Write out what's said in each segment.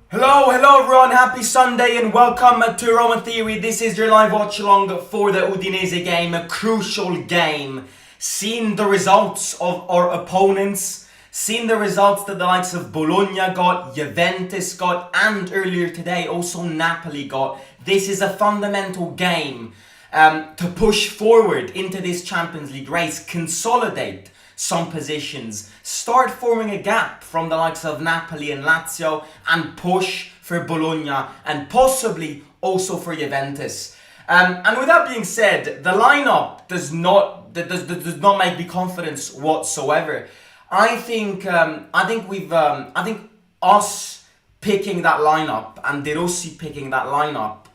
Hello everyone, happy Sunday and welcome to Roma Theory. This is your live watch along for the Udinese game, a crucial game. Seeing the results of our opponents, seeing the results that the likes of Bologna got, Juventus got, and earlier today also Napoli got. This is a fundamental game to push forward into this Champions League race, consolidate some positions, start forming a gap from the likes of Napoli and Lazio, and push for Bologna and possibly also for Juventus. And with that being said, the lineup does not make me confidence whatsoever. I think us picking that lineup and De Rossi picking that lineup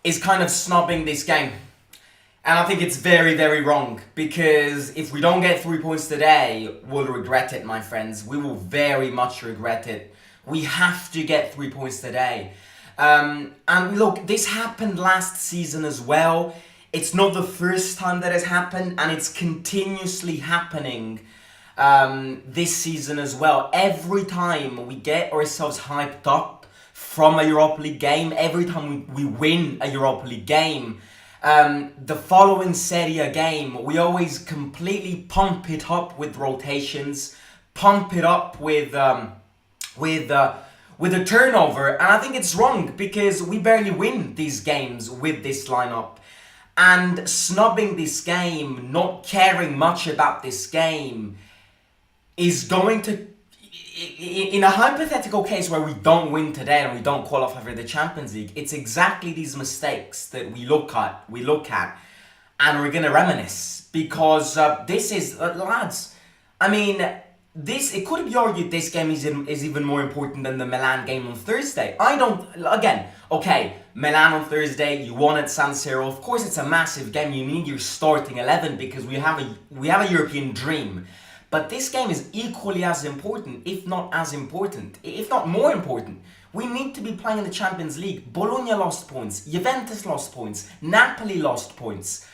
is kind of snubbing this game. And I think it's very, very wrong, because if we don't get 3 points today, we'll regret it, my friends. We will very much regret it. We have to get 3 points today. And look, this happened last season as well. It's not the first time that has happened, and it's continuously happening this season as well. Every time we get ourselves hyped up from a Europa League game, every time we win a Europa League game, the following Serie game, we always completely pump it up with rotations, pump it up with a turnover, and I think it's wrong because we barely win these games with this lineup. And snubbing this game, not caring much about this game, is going to, in a hypothetical case where we don't win today and we don't qualify for the Champions League, it's exactly these mistakes that we look at, and we're gonna reminisce, because this is, lads, I mean, it could be argued this game is even more important than the Milan game on Thursday. Okay, Milan on Thursday, you won at San Siro. Of course, it's a massive game. You need your starting 11 because we have a European dream. But this game is equally as important, if not as important, if not more important. We need to be playing in the Champions League. Bologna lost points, Juventus lost points, Napoli lost points.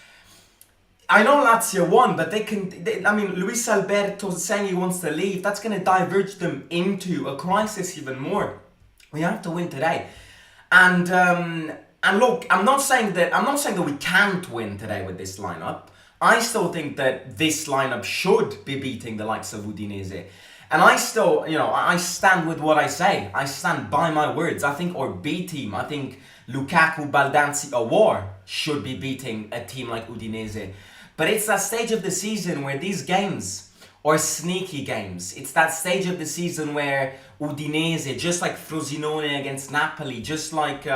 I know Lazio won, but Luis Alberto saying he wants to leave, that's going to diverge them into a crisis even more. We have to win today. And look, I'm not saying that we can't win today with this lineup. I still think that this lineup should be beating the likes of Udinese. And I still, I stand with what I say. I stand by my words. I think our B team, I think Lukaku, Baldanzi, Awar should be beating a team like Udinese. But it's that stage of the season where these games are sneaky games. It's that stage of the season where Udinese, just like Frosinone against Napoli, just like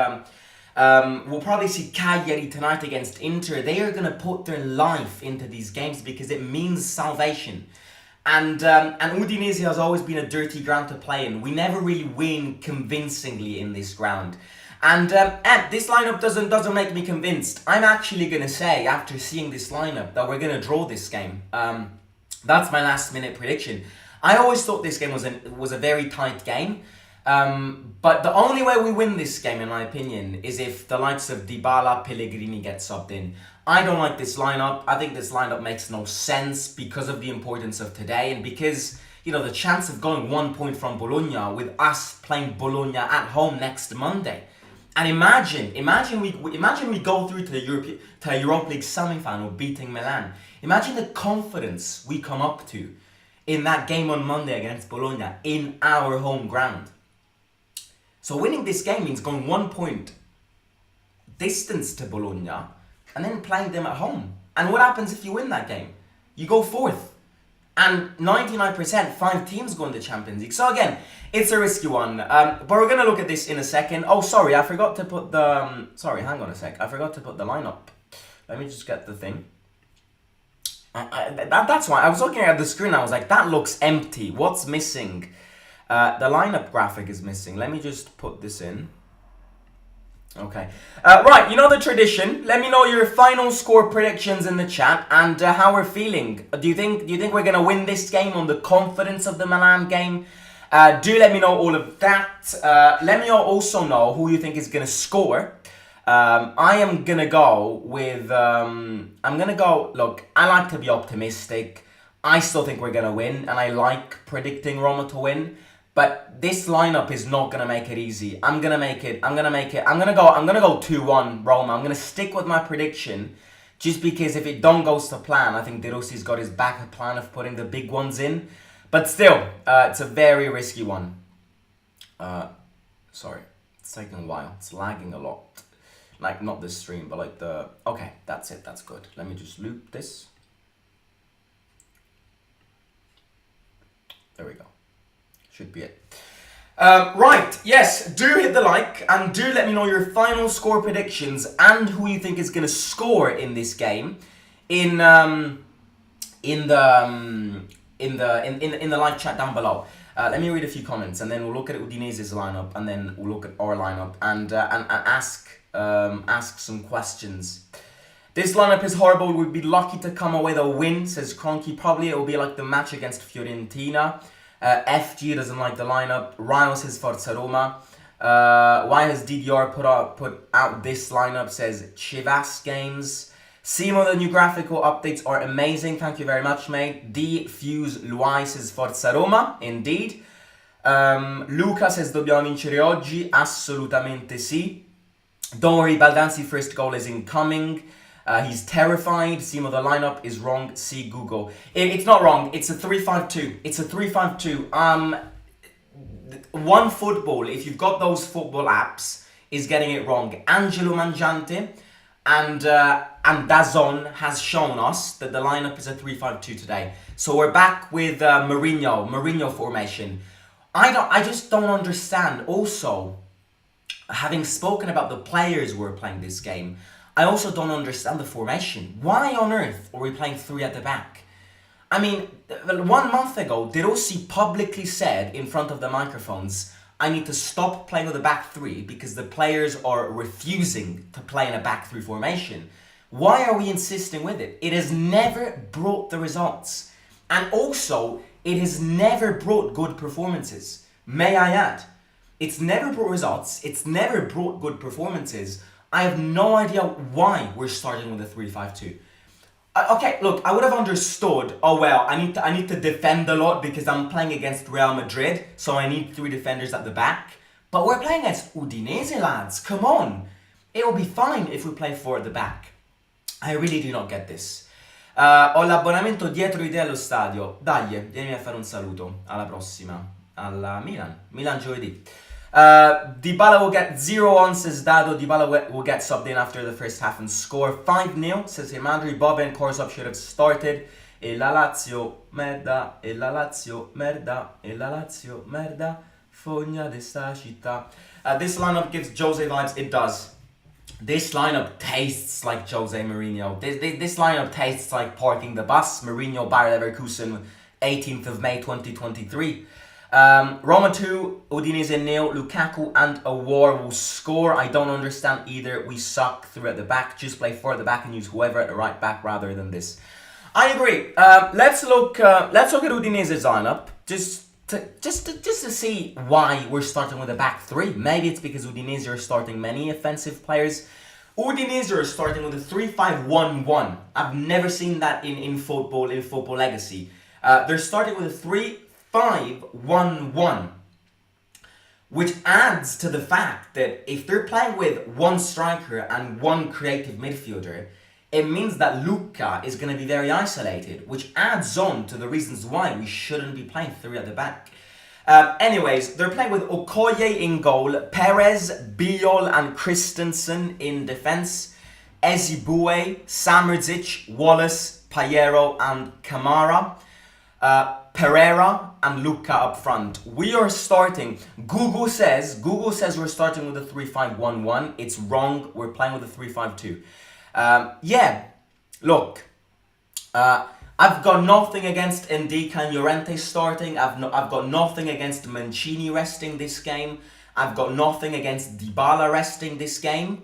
we'll probably see Cagliari tonight against Inter, they are going to put their life into these games because it means salvation. And Udinese has always been a dirty ground to play in. We never really win convincingly in this ground. And this lineup doesn't make me convinced. I'm actually going to say, after seeing this lineup, that we're going to draw this game. That's my last minute prediction. I always thought this game was a very tight game. But the only way we win this game, in my opinion, is if the likes of Dybala, Pellegrini get subbed in. I don't like this lineup. I think this lineup makes no sense because of the importance of today and because, the chance of going 1 point from Bologna with us playing Bologna at home next Monday. And imagine we go through to a Europa League semi-final beating Milan. Imagine the confidence we come up to in that game on Monday against Bologna in our home ground. So winning this game means going 1 point distance to Bologna and then playing them at home. And what happens if you win that game? You go fourth. And 99%, 5 teams go in the Champions League. So again, it's a risky one. But we're going to look at this in a second. Oh, sorry, I forgot to put the... sorry, hang on a sec. I forgot to put the lineup. Let me just get the thing. That's why. I was looking at the screen. I was like, that looks empty. What's missing? The lineup graphic is missing. Let me just put this in. Okay. Right, the tradition. Let me know your final score predictions in the chat and how we're feeling. Do you think we're going to win this game on the confidence of the Milan game? Do let me know all of that. Let me also know who you think is going to score. I am going to go with... look, I like to be optimistic. I still think we're going to win, and I like predicting Roma to win. But this lineup is not gonna make it easy. I'm gonna go 2-1 Roma. I'm gonna stick with my prediction, just because if it don't goes to plan, I think De Rossi's got his backup plan of putting the big ones in. But still, it's a very risky one. Sorry, it's taking a while. It's lagging a lot. Like, not this stream, but like the... Okay, that's it. That's good. Let me just loop this. There we go. Should be it. Right, yes, do hit the like and do let me know your final score predictions and who you think is going to score in this game in the live chat down below. Let me read a few comments and then we'll look at Udinese's lineup and then we'll look at our lineup and ask some questions. This lineup is horrible. We'd be lucky to come away with a win, says Cronky. Probably it will be like the match against Fiorentina. FG doesn't like the lineup. Ryan says Forza Roma. Why has DDR put out this lineup, says Chivas Games. Simo, the new graphical updates are amazing. Thank you very much, mate. D Fuse Luai says Forza Roma. Indeed. Luca says dobbiamo vincere oggi. Assolutamente sì. Don't worry, Baldanzi first goal is incoming. He's terrified. Simo, the lineup is wrong. See Google. It's not wrong. It's a 3-5-2. It's a 3-5-2. One football, if you've got those football apps, is getting it wrong. Angelo Mangiante and Dazon has shown us that the lineup is a 3-5-2 today. So we're back with Mourinho formation. I just don't understand. Also, having spoken about the players who are playing this game, I also don't understand the formation. Why on earth are we playing 3 at the back? I mean, 1 month ago, De Rossi publicly said in front of the microphones, I need to stop playing with a back 3 because the players are refusing to play in a back 3 formation. Why are we insisting with it? It has never brought the results. And also, it has never brought good performances. May I add? It's never brought results. It's never brought good performances. I have no idea why we're starting with a 3-5-2. Okay, look, I would have understood, oh well, I need to defend a lot because I'm playing against Real Madrid, so I need 3 defenders at the back. But we're playing against Udinese, lads, come on. It will be fine if we play 4 at the back. I really do not get this. Ho l'abbonamento dietro di te allo stadio. Dai, vieni a fare un saluto. Alla prossima. Alla Milan giovedì. Dybala will get 0-1, says Dado. Dybala will get subbed in after the first half and score 5-0, says Himandri. Bob and Korsov should have started. E la Lazio merda, e la Lazio merda, e la Lazio merda, fogna de sta città. This lineup gives Jose vibes. It does. This lineup tastes like Jose Mourinho. This lineup tastes like parking the bus. Mourinho, Bayer Leverkusen, 18th of May 2023. Roma 2, Udinese 0, Lukaku and Awar will score. I don't understand either. We suck 3 at the back. Just play 4 at the back and use whoever at the right back rather than this. I agree. Let's look at Udinese's lineup just to see why we're starting with a back 3. Maybe it's because Udinese are starting many offensive players. Udinese are starting with a 3-5-1-1. I've never seen that in football legacy. They're starting with a 3-5-1-1, which adds to the fact that if they're playing with 1 striker and 1 creative midfielder, it means that Luca is going to be very isolated, which adds on to the reasons why we shouldn't be playing 3 at the back. Anyways, they're playing with Okoye in goal, Perez, Biol and Christensen in defense, Ezibue, Samardzic, Wallace, Payero and Kamara, Pereira and Luca up front. We are starting, Google says we're starting with a 3-5-1-1. It's wrong. We're playing with a 3-5-2. Yeah, look, I've got nothing against Ndika and Llorente starting. I've got nothing against Mancini resting this game. I've got nothing against Dybala resting this game.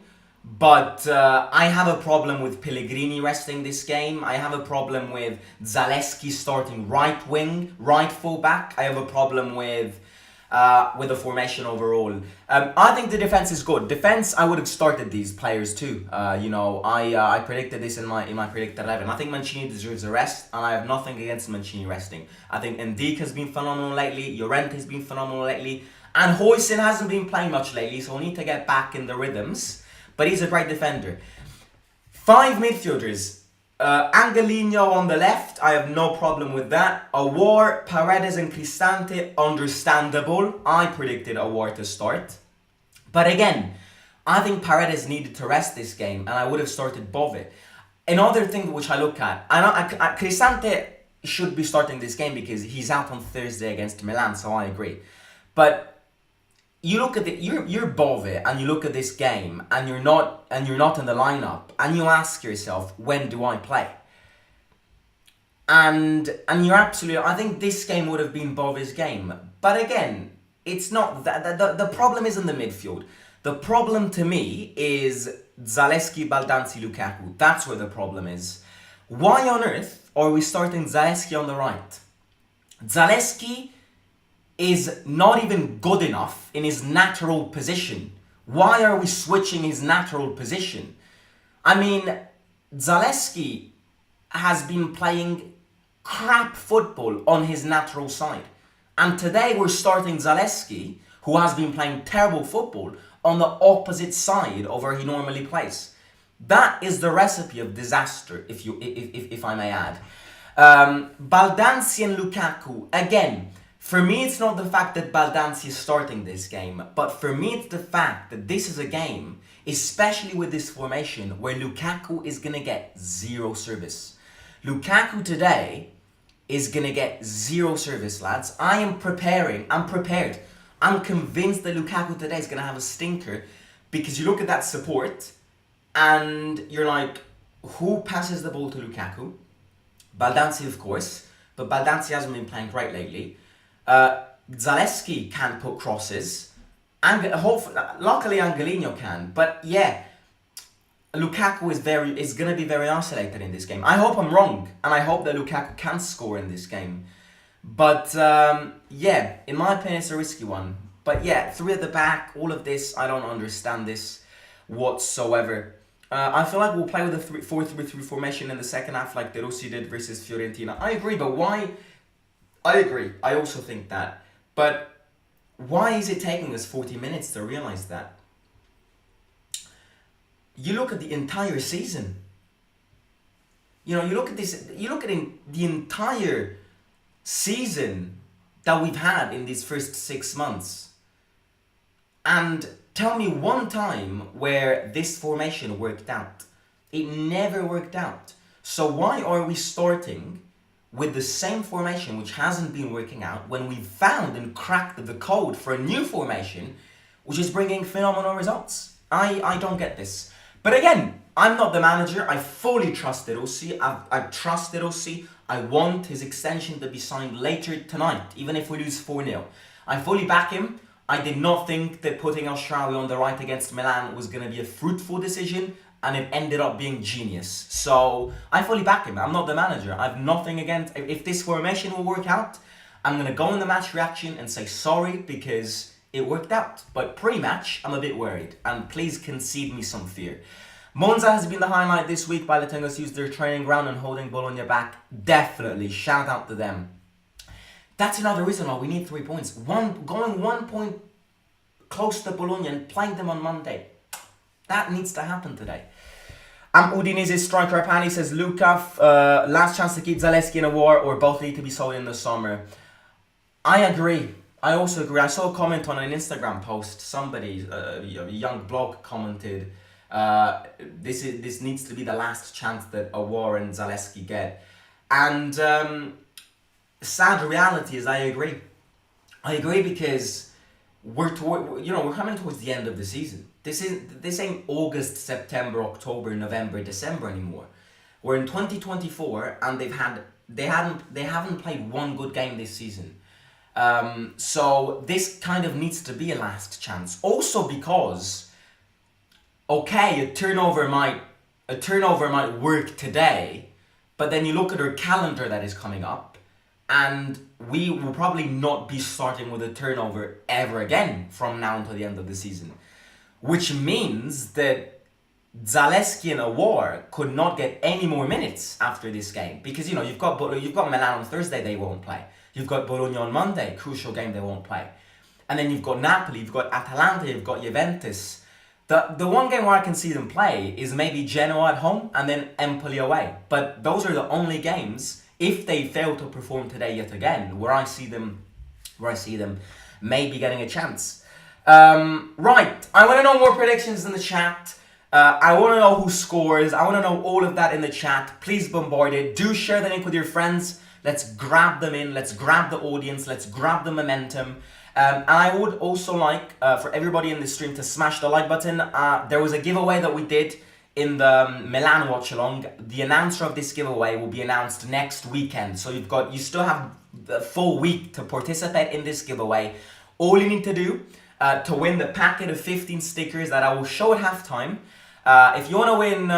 But I have a problem with Pellegrini resting this game. I have a problem with Zaleski starting right wing, right full back. I have a problem with with the formation overall. I think the defense is good. Defense, I would have started these players too. I predicted this in my predicted 11. I think Mancini deserves a rest, and I have nothing against Mancini resting. I think Ndika has been phenomenal lately. Llorente has been phenomenal lately, and Huijsen hasn't been playing much lately, so we need to get back in the rhythms. But he's a great defender. 5 midfielders. Angelino on the left, I have no problem with that. Aouar, Paredes and Cristante, understandable. I predicted Aouar to start. But again, I think Paredes needed to rest this game, and I would have started Bove. Another thing which I look at, Cristante should be starting this game because he's out on Thursday against Milan, so I agree. But you look at you're Bove and you look at this game and you're not in the lineup and you ask yourself, when do I play? And you're absolutely, I think this game would have been Bove's game. But again, it's not that the problem isn't the midfield. The problem to me is Zalewski, Baldanzi, Lukaku. That's where the problem is. Why on earth are we starting Zalewski on the right? Zalewski is not even good enough in his natural position. Why are we switching his natural position? I mean, Zalewski has been playing crap football on his natural side. And today we're starting Zalewski, who has been playing terrible football, on the opposite side of where he normally plays. That is the recipe of disaster, if I may add. Baldanzi and Lukaku, again, for me, it's not the fact that Baldanzi is starting this game, but for me, it's the fact that this is a game, especially with this formation, where Lukaku is going to get zero service. Lukaku today is going to get zero service, lads. I'm prepared. I'm convinced that Lukaku today is going to have a stinker, because you look at that support, and you're like, who passes the ball to Lukaku? Baldanzi, of course, but Baldanzi hasn't been playing great lately. Zalewski can't put crosses. Luckily Angelino can. But yeah, Lukaku is going to be very isolated in this game. I hope I'm wrong, and I hope that Lukaku can score in this game. But yeah, in my opinion, it's a risky one. But yeah, 3 at the back, all of this, I don't understand this whatsoever. I feel like we'll play with a 4-3-3 formation in the second half like De Rossi did versus Fiorentina. I agree, but why? I agree. I also think that. But why is it taking us 40 minutes to realize that? You look at the entire season. You look at this, you look at the entire season that we've had in these first 6 months. And tell me one time where this formation worked out. It never worked out. So why are we starting with the same formation which hasn't been working out when we've found and cracked the code for a new formation which is bringing phenomenal results? I don't get this. But again, I'm not the manager. I fully trust De Rossi. I trust De Rossi. I want his extension to be signed later tonight, even if we lose 4-0. I fully back him. I did not think that putting El Shaarawy on the right against Milan was going to be a fruitful decision, and it ended up being genius. So I fully back him. I'm not the manager. I have nothing against. If this formation will work out, I'm going to go in the match reaction and say sorry because it worked out. But pre-match, I'm a bit worried, and please concede me some fear. Monza has been the highlight this week by letting us use their training ground and holding Bologna back. Definitely, shout out to them. That's another reason why we need 3 points. Going 1 point close to Bologna and playing them on Monday. That needs to happen today. Udinese striker Apani says, Luka, last chance to keep Zalewski in a war, or both need to be sold in the summer. I agree. I also agree. I saw a comment on an Instagram post. Somebody, a young blog, commented, this needs to be the last chance that Aouar and Zalewski get. And sad reality is I agree. I agree because we're coming towards the end of the season. This ain't August, September, October, November, December anymore. We're in 2024 and they haven't played one good game this season. So this kind of needs to be a last chance. Also because, okay, a turnover might work today, but then you look at our calendar that is coming up, and we will probably not be starting with a turnover ever again from now until the end of the season. Which means that Zalewski and Aouar could not get any more minutes after this game. Because, you've got Milan on Thursday, they won't play. You've got Bologna on Monday, crucial game, they won't play. And then you've got Napoli, you've got Atalanta, you've got Juventus. The one game where I can see them play is maybe Genoa at home and then Empoli away. But those are the only games, if they fail to perform today yet again, where I see them maybe getting a chance. Right, I want to know more predictions in the chat. I want to know who scores. I want to know all of that in the chat. Please bombard it. Do share the link with your friends. Let's grab them in. Let's grab the audience. Let's grab the momentum. And I would also like for everybody in the stream to smash the like button. There was a giveaway that we did in the Milan watch along. The announcer of this giveaway will be announced next weekend. So you still have the full week to participate in this giveaway. All you need to do to win the packet of 15 stickers that I will show at halftime. If you want to win,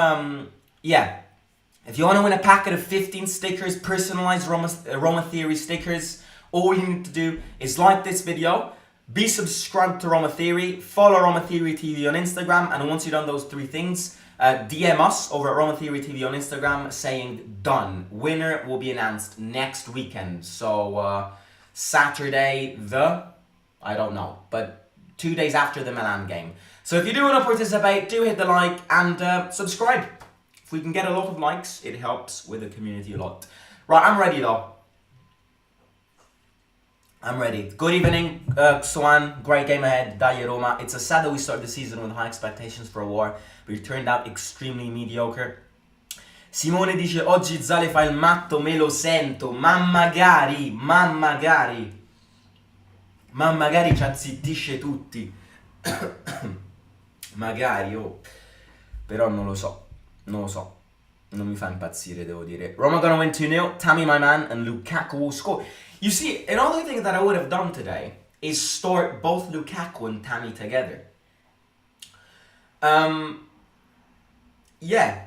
if you want to win a packet of 15 stickers, personalized Roma Theory stickers, all you need to do is like this video, be subscribed to Roma Theory, follow Roma Theory TV on Instagram, and once you've done those three things, DM us over at Roma Theory TV on Instagram saying done. Winner will be announced next weekend. So Saturday I don't know, but 2 days after the Milan game. So if you do want to participate, do hit the like and subscribe. If we can get a lot of likes, it helps with the community a lot. Right, I'm ready though. I'm ready. Good evening, Swan. Great game ahead. Dai Roma. It's a sad that we start the season with high expectations for Aouar, but it turned out extremely mediocre. Simone dice, oggi Zale fa il matto, me lo sento. Ma magari ci azzittisce tutti. Magari, oh. Però non lo so. Non mi fa impazzire, devo dire. Roma gonna win 2-0. Tammy, my man, and Lukaku will score. You see, another thing that I would have done today is start both Lukaku and Tammy together. Yeah,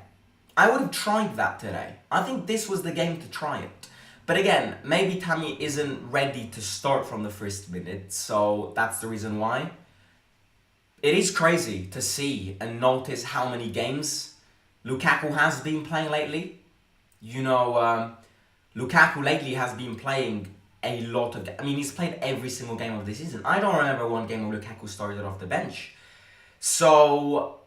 I would have tried that today. I think this was the game to try it. But again, maybe Tammy isn't ready to start from the first minute, so that's the reason why. It is crazy to see and notice how many games Lukaku has been playing lately. Lukaku lately has been playing a lot of... he's played every single game of the season. I don't remember one game where Lukaku started off the bench. So,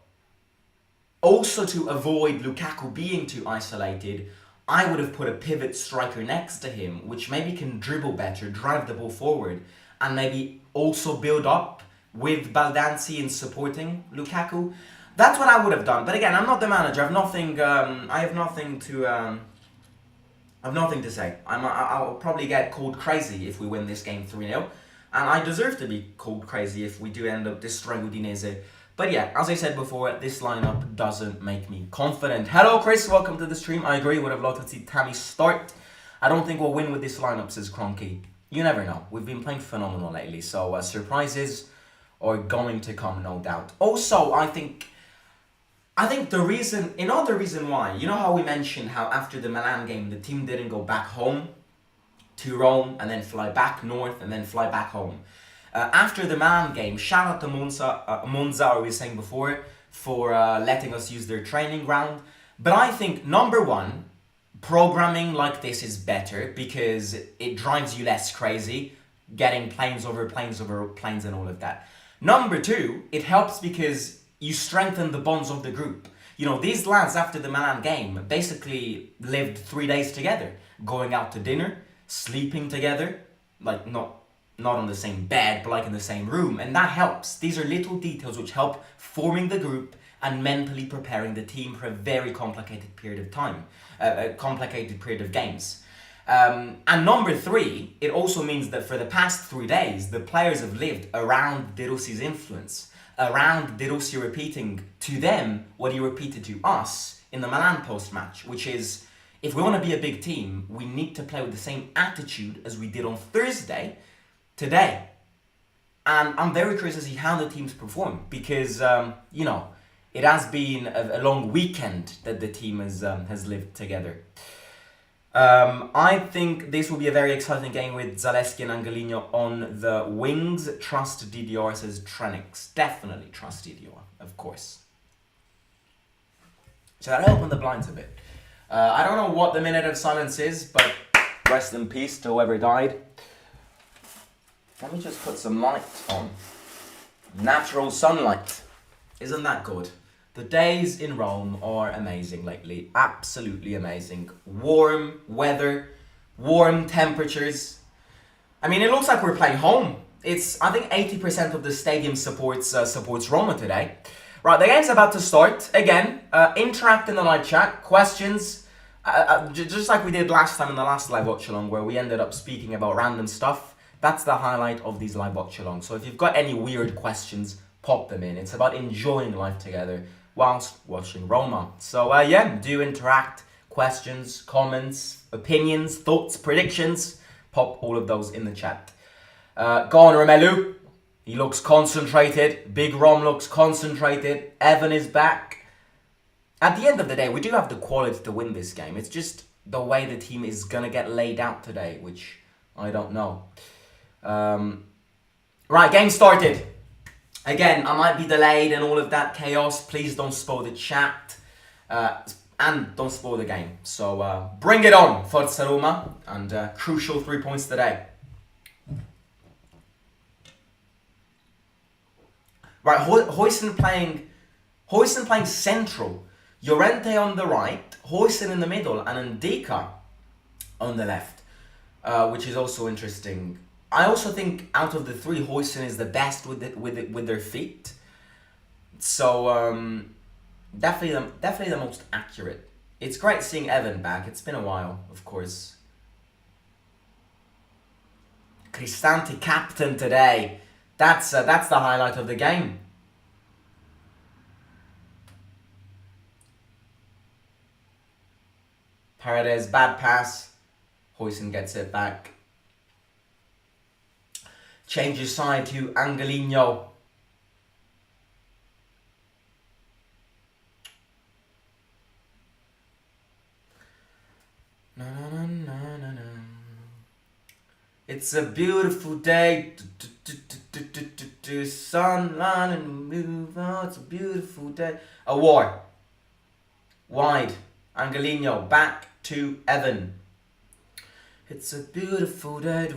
also to avoid Lukaku being too isolated, I would have put a pivot striker next to him, which maybe can dribble better, drive the ball forward, and maybe also build up with Baldanzi in supporting Lukaku. That's what I would have done. But again, I'm not the manager. I have nothing to say. I'll probably get called crazy if we win this game 3-0. And I deserve to be called crazy if we do end up destroying Udinese. But yeah, as I said before, this lineup doesn't make me confident. Hello, Chris. Welcome to the stream. I agree. Would have loved to see Tammy start. I don't think we'll win with this lineup, says Cronky. You never know. We've been playing phenomenal lately. So surprises are going to come, no doubt. Also, I think another reason why, you know how we mentioned how after the Milan game, the team didn't go back home to Rome and then fly back north and then fly back home. After the Milan game, shout out to Monza, I was saying before, for letting us use their training ground. But I think, number one, programming like this is better because it drives you less crazy, getting planes over planes and all of that. Number two, it helps because you strengthen the bonds of the group. These lads after the Milan game basically lived 3 days together, going out to dinner, sleeping together, like not on the same bed, but like in the same room, and that helps. These are little details which help forming the group and mentally preparing the team for a very complicated period of time, a complicated period of games. And number three, it also means that for the past 3 days, the players have lived around De Rossi's influence, around De Rossi repeating to them what he repeated to us in the Milan post-match, which is, if we want to be a big team, we need to play with the same attitude as we did on Thursday, today. And I'm very curious to see how the teams perform, because, it has been a long weekend that the team has lived together. I think this will be a very exciting game with Zaleski and Angelino on the wings. Trust DDR, says Trenix. Definitely trust DDR, of course. So that'll open the blinds a bit. I don't know what the minute of silence is, but rest in peace to whoever died. Let me just put some light on. Natural sunlight. Isn't that good? The days in Rome are amazing lately. Absolutely amazing. Warm weather, warm temperatures. I mean, it looks like we're playing home. I think 80% of the stadium supports Roma today. Right, the game's about to start. Again, interact in the live chat. Questions. Just like we did last time in the last live watch along, where we ended up speaking about random stuff. That's the highlight of these live watch alongs. So if you've got any weird questions, pop them in. It's about enjoying life together whilst watching Roma. So yeah, do interact. Questions, comments, opinions, thoughts, predictions. Pop all of those in the chat. Go on, Romelu. He looks concentrated. Big Rom looks concentrated. Evan is back. At the end of the day, we do have the quality to win this game. It's just the way the team is going to get laid out today, which I don't know. Right, game started. Again, I might be delayed and all of that chaos. Please don't spoil the chat. And don't spoil the game. So bring it on, Forza Roma. And crucial 3 points today. Right, Huijsen playing central. Llorente on the right, Huijsen in the middle, and Ndika on the left, which is also interesting. I also think out of the three, Huijsen is the best with their feet. So definitely the most accurate. It's great seeing Evan back. It's been a while, of course. Cristante captain today. That's the highlight of the game. Paredes, bad pass. Huijsen gets it back. Changes side to Angelino. Na, na, na, na, na. It's a beautiful day. Sunlight and move on. It's a beautiful day. A war. Wide. Angelino back to Evan. It's a beautiful day.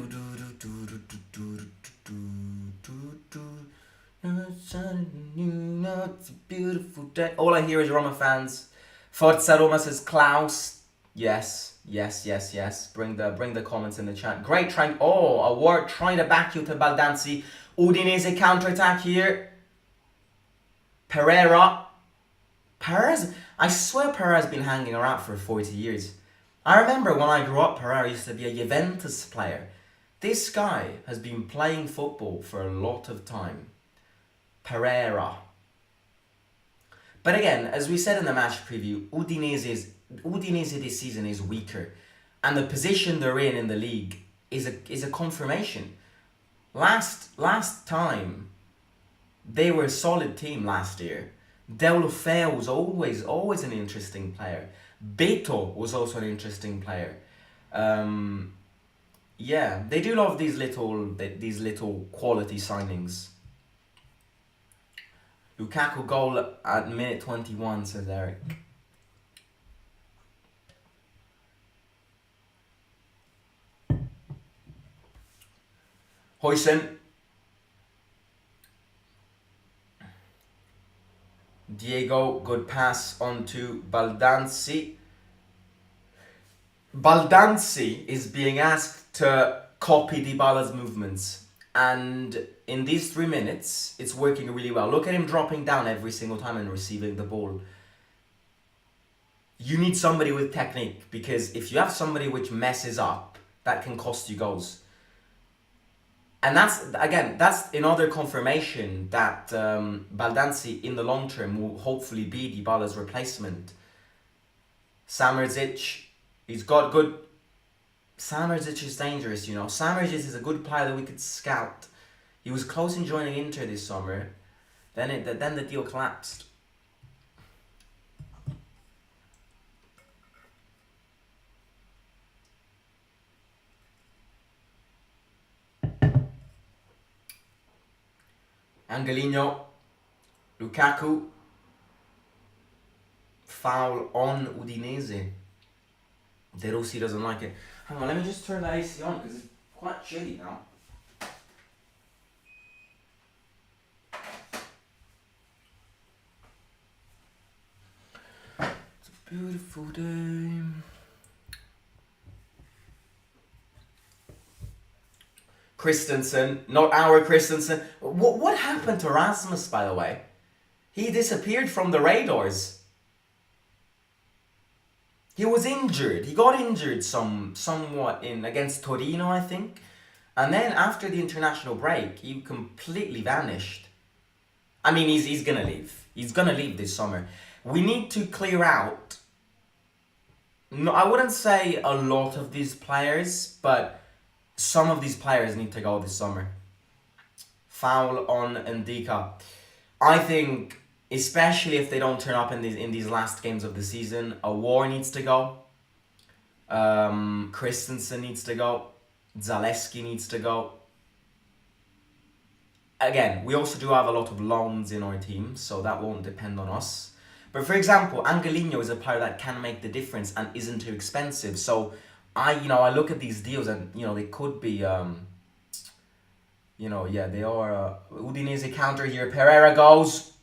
It's a beautiful day. All I hear is Roma fans. Forza Roma, says Klaus. Yes. Bring the comments in the chat. Great trying. Oh, a word trying to back you to Baldanzi. Udinese counter-attack here. Perez. I swear Perez has been hanging around for 40 years. I remember when I grew up, Perez used to be a Juventus player. This guy has been playing football for a lot of time. Pereira. But again, as we said in the match preview, Udinese this season is weaker. And the position they're in the league is a confirmation. Last time, they were a solid team last year. Deulofeu was always an interesting player. Beto was also an interesting player. Yeah, they do love these little quality signings. Lukaku goal at minute 21, says Eric. Huijsen. Diego, good pass onto Baldanzi. Baldanzi is being asked to copy Dybala's movements. And in these 3 minutes, it's working really well. Look at him dropping down every single time and receiving the ball. You need somebody with technique, because if you have somebody which messes up, that can cost you goals. And that's another confirmation that Baldanzi in the long term will hopefully be Dybala's replacement. Samardžić, he's got good... Samardžić is dangerous, you know. Samardžić is a good player that we could scout. He was close in joining Inter this summer. Then the deal collapsed. Angelino, Lukaku, foul on Udinese. De Rossi doesn't like it. Hang on, let me just turn the AC on because it's quite chilly now. It's a beautiful day. Christensen, not our Christensen. What happened to Rasmus, by the way? He disappeared from the radars. He was injured. He got injured somewhat in against Torino, I think. And then after the international break, he completely vanished. I mean, he's gonna leave. He's gonna leave this summer. We need to clear out. No, I wouldn't say a lot of these players, but some of these players need to go this summer. Foul on Ndika. I think, especially if they don't turn up in these last games of the season, Awar needs to go. Christensen needs to go. Zaleski needs to go. Again, we also do have a lot of loans in our team, so that won't depend on us. But for example, Angelino is a player that can make the difference and isn't too expensive. So I look at these deals and they could be they are Udinese counter here. Pereira goes.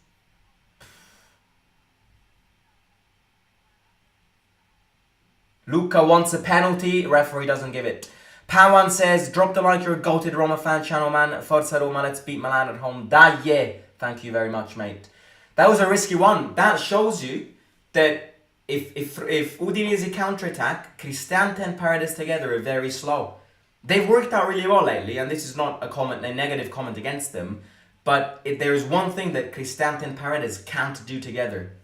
Luca wants a penalty. Referee doesn't give it. Pawan says, drop the like, you're a goated Roma fan channel, man. Forza Roma, let's beat Milan at home. Dai. Thank you very much, mate. That was a risky one. That shows you that if Udinese counter-attack, Cristante and Paredes together are very slow. They've worked out really well lately, and this is not a negative comment against them, but there is one thing that Cristante and Paredes can't do together,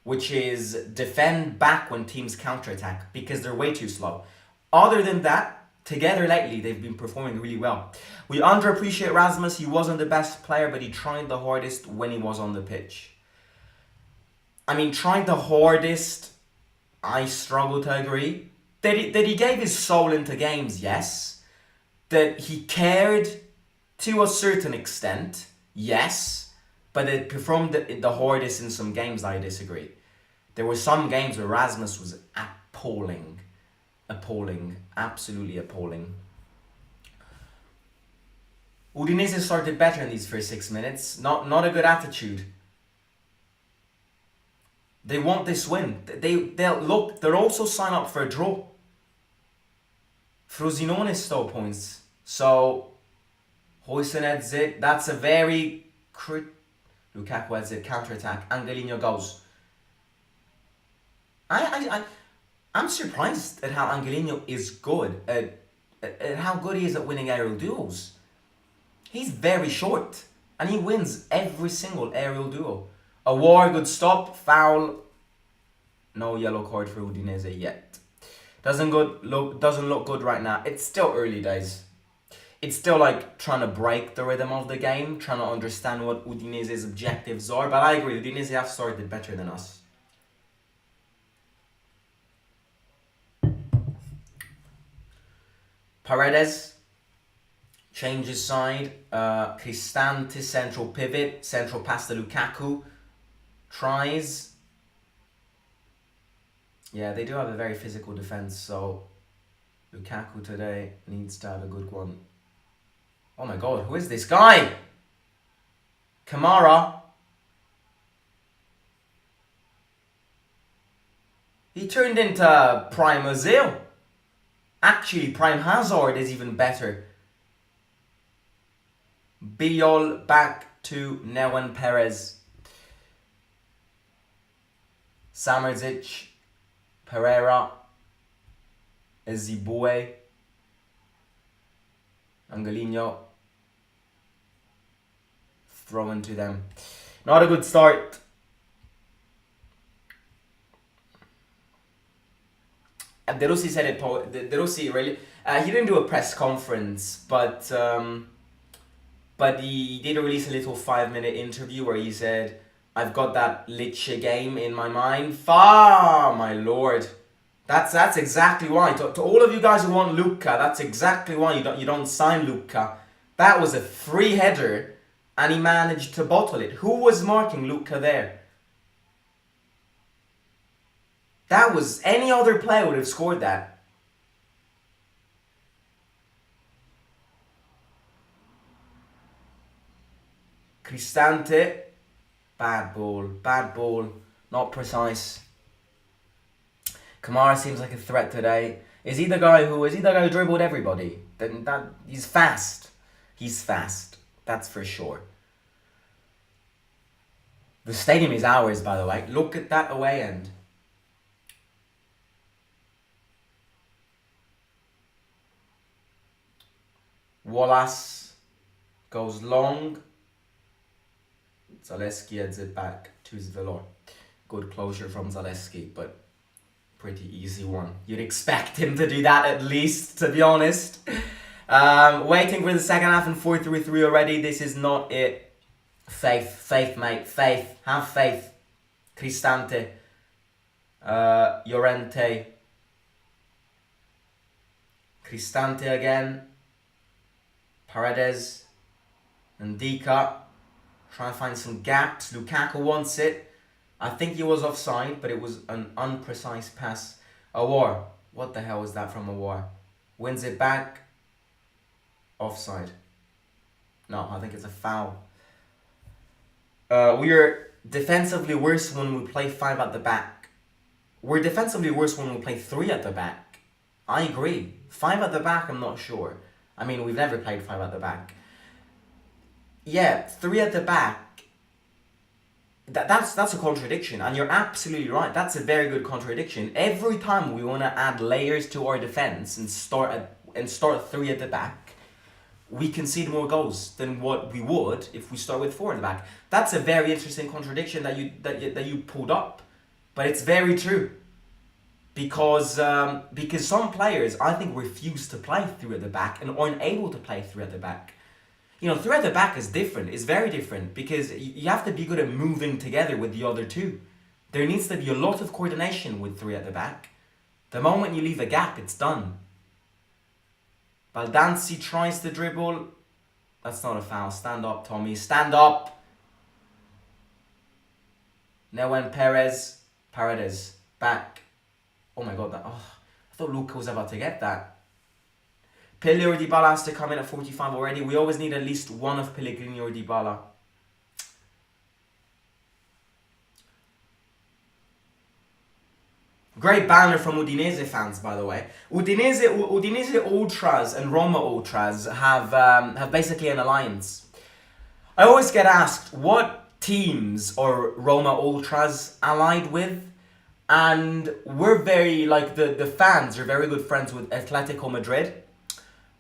which is defend back when teams counter-attack, because they're way too slow. Other than that, together lately, they've been performing really well. We underappreciate Rasmus. He wasn't the best player, but he tried the hardest when he was on the pitch. I mean, tried the hardest, I struggle to agree. That he gave his soul into games, yes. That he cared to a certain extent, yes. But it performed the hardest in some games, I disagree. There were some games where Rasmus was appalling. Appalling. Absolutely appalling. Udinese started better in these first 6 minutes. Not a good attitude. They want this win. They'll also sign up for a draw. Frosinone stole points. So Huijsen heads it. That's a very Lukaku heads it. Counter-attack. Angelino goes. I'm surprised at how Angelino is good at how good he is at winning aerial duels. He's very short and he wins every single aerial duel. Awar, good stop, foul. No yellow card for Udinese yet. Doesn't look good right now. It's still early days. It's still like trying to break the rhythm of the game, trying to understand what Udinese's objectives are. But I agree, Udinese have started better than us. Paredes changes side. Cristante central pivot, central pass to Lukaku. Tries. Yeah, they do have a very physical defense, so Lukaku today needs to have a good one. Oh my god, who is this guy? Kamara. He turned into Prime Ozil. Actually, Prime Hazard is even better. Biol back to Neuen Perez. Samardzic, Pereira, Ezibue, Angelino. Thrown to them. Not a good start. De Rossi said it. De Rossi really. He didn't do a press conference, but he did release a little 5-minute interview where he said, "I've got that Lecce game in my mind." My lord, that's exactly why. To all of you guys who want Luca, that's exactly why you don't sign Luca. That was a free header, and he managed to bottle it. Who was marking Luca there? That was, any other player would have scored that. Cristante, bad ball, not precise. Kamara seems like a threat today. Is he the guy who dribbled everybody? Then that he's fast. He's fast. That's for sure. The stadium is ours, by the way. Look at that away end. Wallace goes long. Zaleski heads it back to Zvelor. Good closure from Zaleski, but pretty easy one. You'd expect him to do that at least, to be honest. Waiting for the second half and 4-3-3 already. This is not it. Faith, mate. Faith. Have faith. Cristante. Llorente. Cristante again. Paredes. Ndika. Trying to find some gaps. Lukaku wants it. I think he was offside, but it was an unprecise pass. Awar. What the hell was that from Awar? Wins it back. Offside. No, I think it's a foul. We are defensively worse when we play 5 at the back. We're defensively worse when we play 3 at the back. I agree. 5 at the back, I'm not sure. I mean, we've never played 5 at the back. Yeah, 3 at the back. That's a contradiction, and you're absolutely right. That's a very good contradiction. Every time we want to add layers to our defense and start 3 at the back, we concede more goals than what we would if we start with 4 in the back. That's a very interesting contradiction that you pulled up, but it's very true. Because some players, I think, refuse to play 3 at the back and aren't able to play 3 at the back. You know, 3 at the back is different. It's very different because you have to be good at moving together with the other 2. There needs to be a lot of coordination with 3 at the back. The moment you leave a gap, it's done. Baldanzi tries to dribble. That's not a foul. Stand up, Tommy. Stand up. Neuen Perez. Paredes. Back. Oh my god. I thought Luca was about to get that. Pellegrini or Dybala has to come in at 45 already. We always need at least one of Pellegrini or Dybala. Great banner from Udinese fans, by the way. Udinese Ultras and Roma Ultras have basically an alliance. I always get asked, what teams are Roma Ultras allied with? And we're very, the fans are very good friends with Atletico Madrid,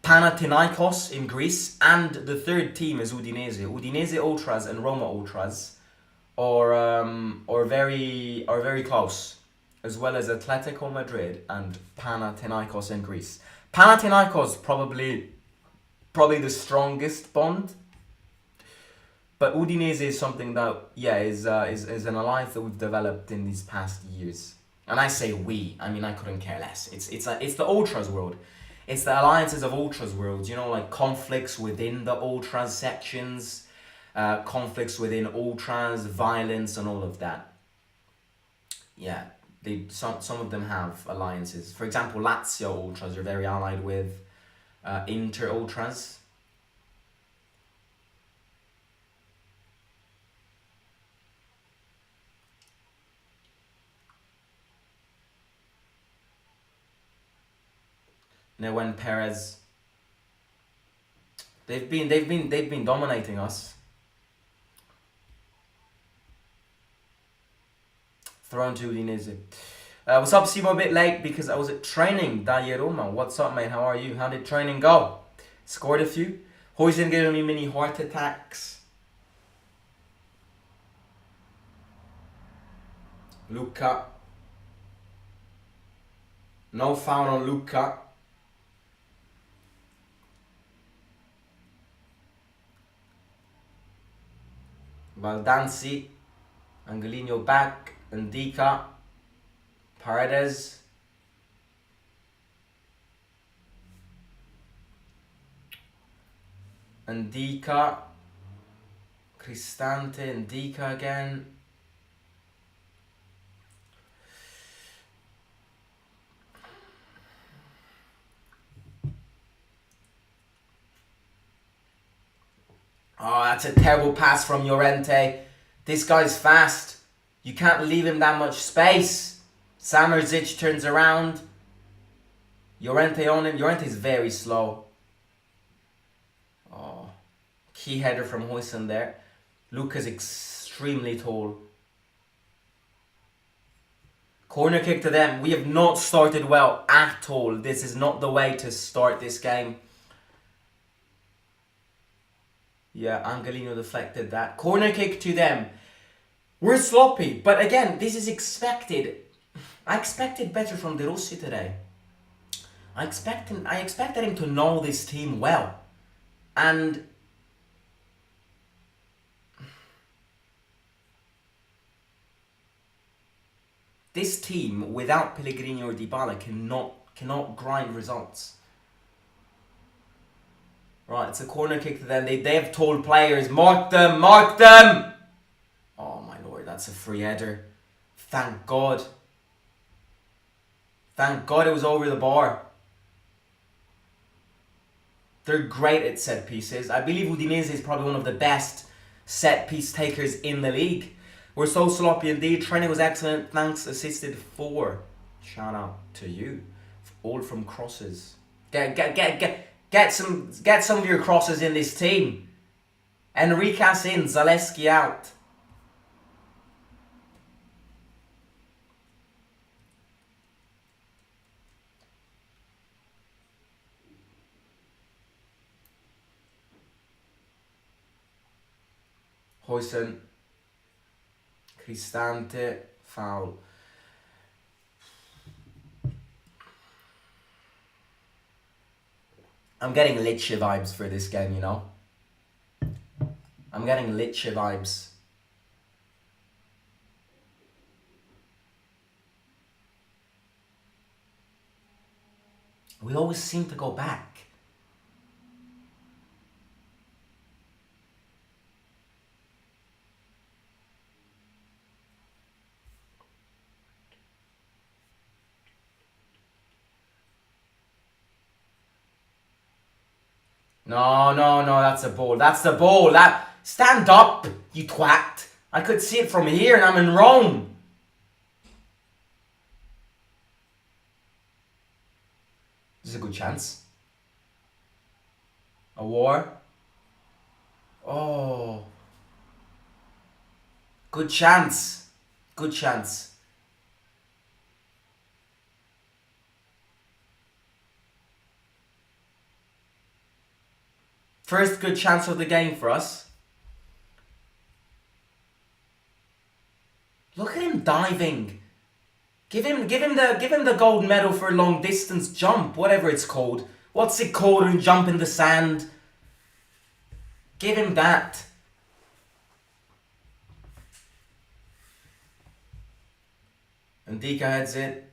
Panathinaikos in Greece, and the third team is Udinese. Udinese Ultras and Roma Ultras are very close, as well as Atletico Madrid and Panathinaikos in Greece. Panathinaikos probably the strongest bond, but Udinese is something that is an alliance that we've developed in these past years. And I say we, I mean I couldn't care less. It's the Ultras world. It's the alliances of Ultras world, you know, like conflicts within the Ultras sections, conflicts within Ultras, violence and all of that. Yeah, some of them have alliances. For example, Lazio Ultras are very allied with Inter Ultras. Neuen Perez. They've been dominating us. Thrown to Udinese. What's up, Simo? A bit late because I was at training. Dagli Roma. What's up, mate? How are you? How did training go? Scored a few. Hoysen giving me mini heart attacks. Luca. No foul on Luca. Baldanzi. Angelino back. Ndika. Paredes. Ndika. Cristante and Dika again. Oh, that's a terrible pass from Llorente. This guy's fast. You can't leave him that much space. Samardžić turns around. Llorente on him. Llorente's very slow. Oh, key header from Huijsen there. Luka's extremely tall. Corner kick to them. We have not started well at all. This is not the way to start this game. Yeah, Angelino deflected that. Corner kick to them. We're sloppy, but again, this is expected. I expected better from De Rossi today. I expected him to know this team well. And this team, without Pellegrini or Dybala, cannot grind results. Right, it's a corner kick to them. They have told players, mark them, mark them! Oh my lord, that's a free header. Thank God. Thank God it was over the bar. They're great at set pieces. I believe Udinese is probably one of the best set piece takers in the league. We're so sloppy indeed. Training was excellent. Thanks, assisted 4. Shout out to you. All from crosses. Get some of your crosses in this team. Enriquez in, Zaleski out. Huijsen. Cristante. Foul. I'm getting Lecce vibes for this game, you know. I'm getting Lecce vibes. We always seem to go back. No, that's a ball. That's the ball. Stand up, you twat. I could see it from here and I'm in Rome. This is a good chance. A war. Oh. Good chance. Good chance. First good chance of the game for us. Look at him diving. Give him the gold medal for long distance jump, whatever it's called. What's it called when you jump in the sand? Give him that. Ndika heads it.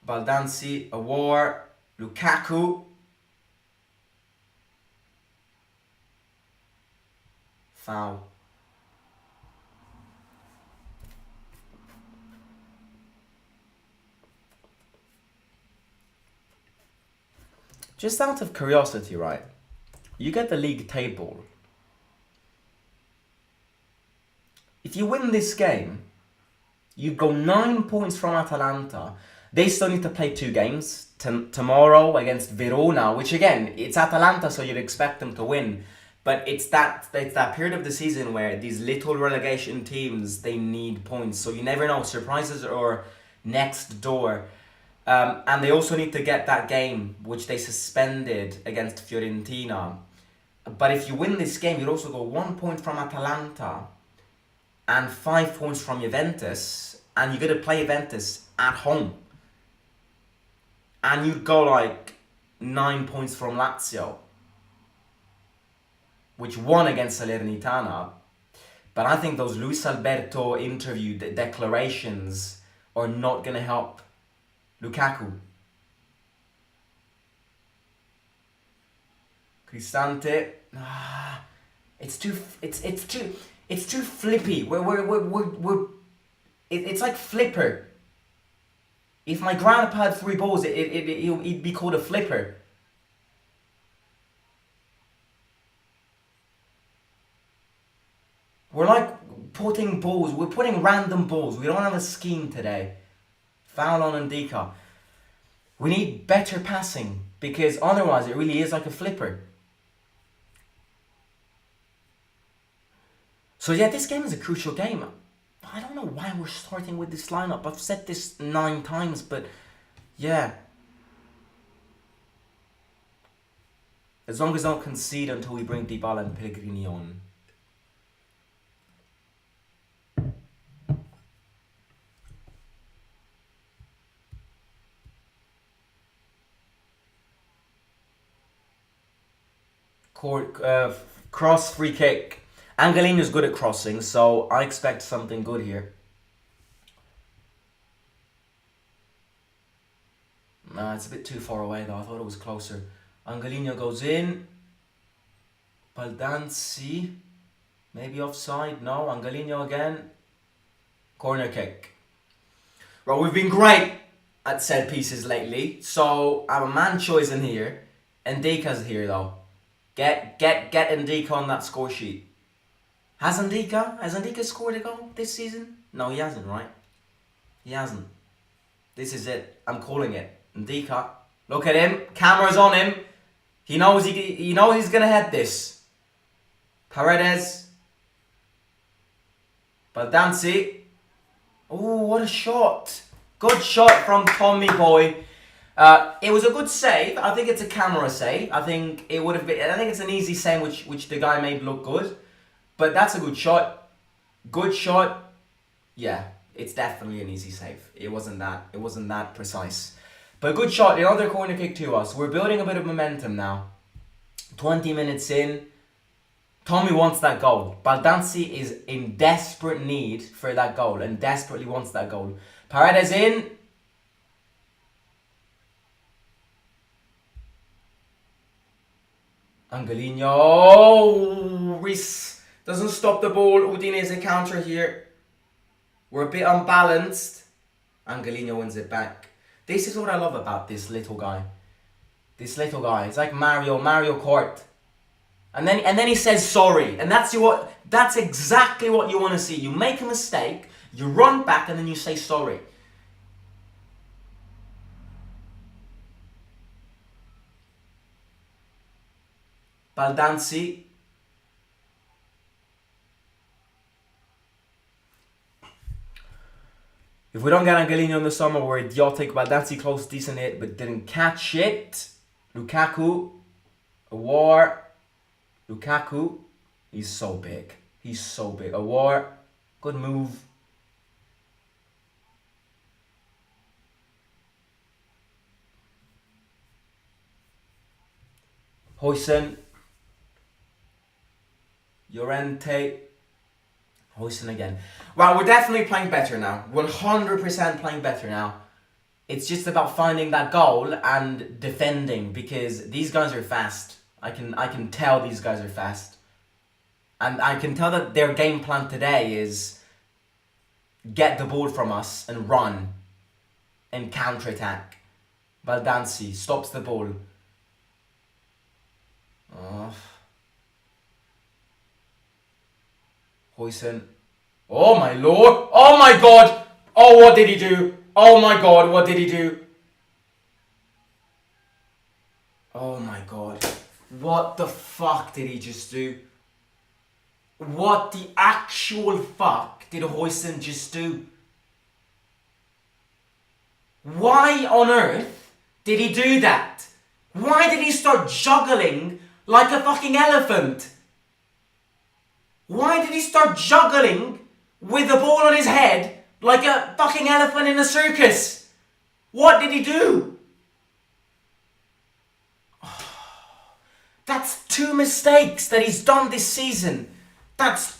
Baldanzi, a war. Lukaku. Foul. Just out of curiosity, right? You get the league table. If you win this game, you go 9 points from Atalanta. They still need to play 2 games. Tomorrow against Verona, which again, it's Atalanta, so you'd expect them to win. But it's that period of the season where these little relegation teams, they need points. So you never know, surprises are next door. And they also need to get that game, which they suspended against Fiorentina. But if you win this game, you'd also go 1 point from Atalanta and 5 points from Juventus. And you're going to play Juventus at home. And you'd go like 9 points from Lazio, which won against Salernitana. But I think those Luis Alberto interview declarations are not going to help Lukaku. Cristante. It's too It's too flippy. It's like flipper. If my grandpa had 3 balls, he'd be called a flipper. We're like putting balls. We're putting random balls. We don't have a scheme today. Foul on Ndika. We need better passing because otherwise it really is like a flipper. So yeah, this game is a crucial game. I don't know why we're starting with this lineup. I've said this 9 times, but yeah. As long as I don't concede until we bring Dybala and Pellegrini on. Cross, free kick. Angelino's good at crossing, so I expect something good here. Nah, it's a bit too far away though. I thought it was closer. Angelino goes in. Baldanzi. Maybe offside. No, Angelino again. Corner kick. Well, we've been great at set pieces lately, so our man choice in here. Ndika's here though. Get Ndika on that score sheet. Has Ndika scored a goal this season? No, he hasn't, right? He hasn't. This is it. I'm calling it. Ndika. Look at him. Camera's on him. He knows he's gonna head this. Paredes. Baldanzi. Oh, what a shot. Good shot from Tommy Boy. It was a good save. I think it's a camera save. I think it would have been. I think it's an easy save, which the guy made look good. But that's a good shot. Good shot. Yeah, it's definitely an easy save. It wasn't that precise. But good shot. Another corner kick to us. We're building a bit of momentum now. 20 minutes in. Tommy wants that goal. Baldanzi is in desperate need for that goal and desperately wants that goal. Paredes in. Angelino. Reese doesn't stop the ball. Udinese counter here. We're a bit unbalanced. Angelino wins it back. This is what I love about this little guy. It's like Mario Kart. And then he says sorry. And that's exactly what you want to see. You make a mistake, you run back, and then you say sorry. Baldanzi. If we don't get Angelino in the summer, we're idiotic. Baldanzi close, decent hit, but didn't catch it. Lukaku. A war. Lukaku. He's so big. A war. Good move. Huijsen. Llorente. Huijsen again. Well, we're definitely playing better now. 100% playing better now. It's just about finding that goal and defending because these guys are fast. I can tell these guys are fast. And I can tell that their game plan today is get the ball from us and run and counter-attack. Baldanzi stops the ball. Huijsen. Oh my lord. Oh my god. Oh, what did he do? Oh my god, what did he do? Oh my god. What the fuck did he just do? What the actual fuck did Huijsen just do? Why on earth did he do that? Why did he start juggling like a fucking elephant? Why did he start juggling with the ball on his head like a fucking elephant in a circus? What did he do? That's 2 mistakes that he's done this season. What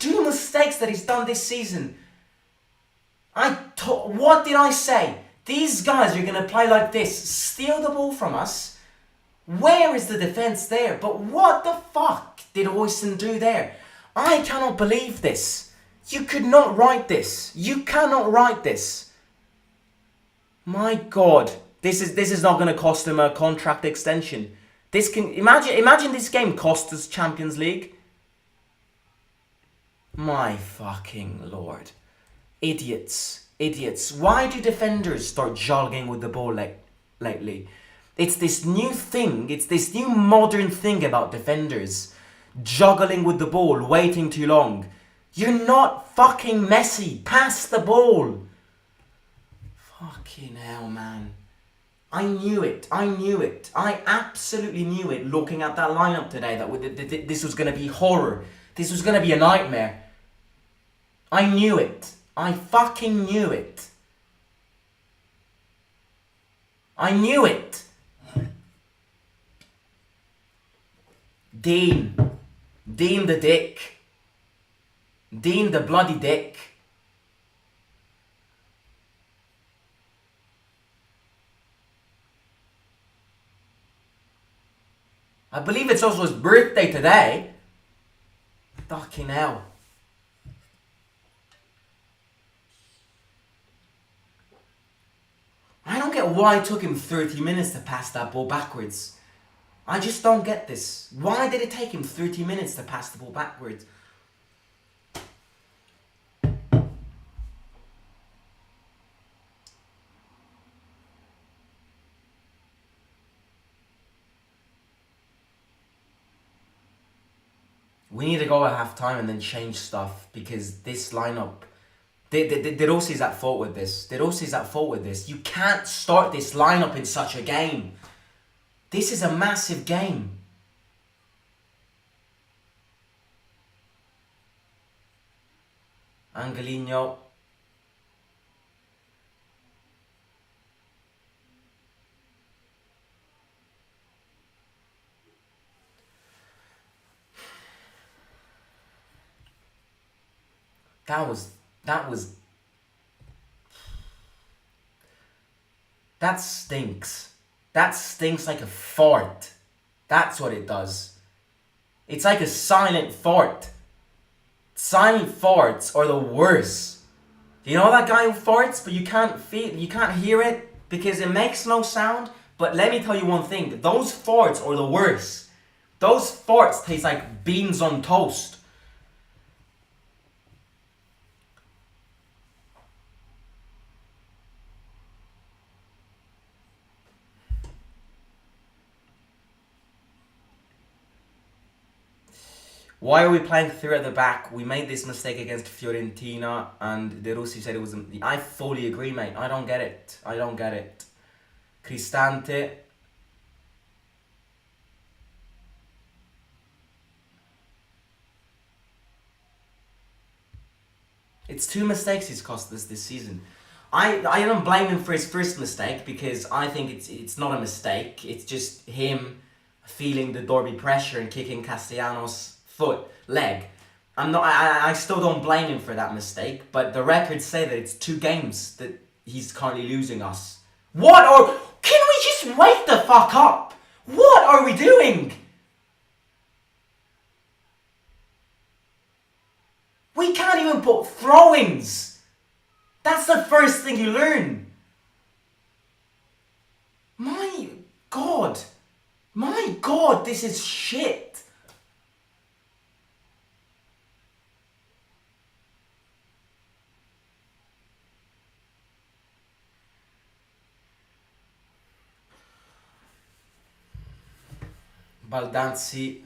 did I say? These guys are going to play like this. Steal the ball from us. Where is the defense there? But what the fuck did Huijsen do there? I cannot believe this. You could not write this. You cannot write this. My God, this is not going to cost him a contract extension. This can imagine this game cost us Champions League. My fucking Lord. Idiots. Why do defenders start jogging with the ball lately? It's this new thing. It's this new modern thing about defenders. Juggling with the ball, waiting too long. You're not fucking Messi. Pass the ball. Fucking hell, man. I knew it. I absolutely knew it looking at that lineup today that this was going to be horror. This was going to be a nightmare. I knew it. I fucking knew it. I knew it. Dean the dick. Dean the bloody dick. I believe it's also his birthday today. Fucking hell. I don't get why it took him 30 minutes to pass that ball backwards. I just don't get this. Why did it take him 30 minutes to pass the ball backwards? We need to go at half time and then change stuff because this lineup, De Rossi's at fault with this. You can't start this lineup in such a game. This is a massive game. Angelino. That stinks. That stinks like a fart. That's what it does. It's like a silent fart. Silent farts are the worst. You know that guy who farts but you can't hear it because it makes no sound? But let me tell you one thing, those farts are the worst. Those farts taste like beans on toast. Why are we playing three at the back? We made this mistake against Fiorentina and De Rossi said it was... I fully agree, mate. I don't get it. Cristante. It's two mistakes he's cost us this season. I don't blame him for his first mistake because I think it's not a mistake. It's just him feeling the derby pressure and kicking Castellanos' leg. I still don't blame him for that mistake, but the records say that it's 2 games that he's currently losing us. Can we just wake the fuck up? What are we doing? We can't even put throw-ins. That's the first thing you learn. My God, this is shit. Baldanzi.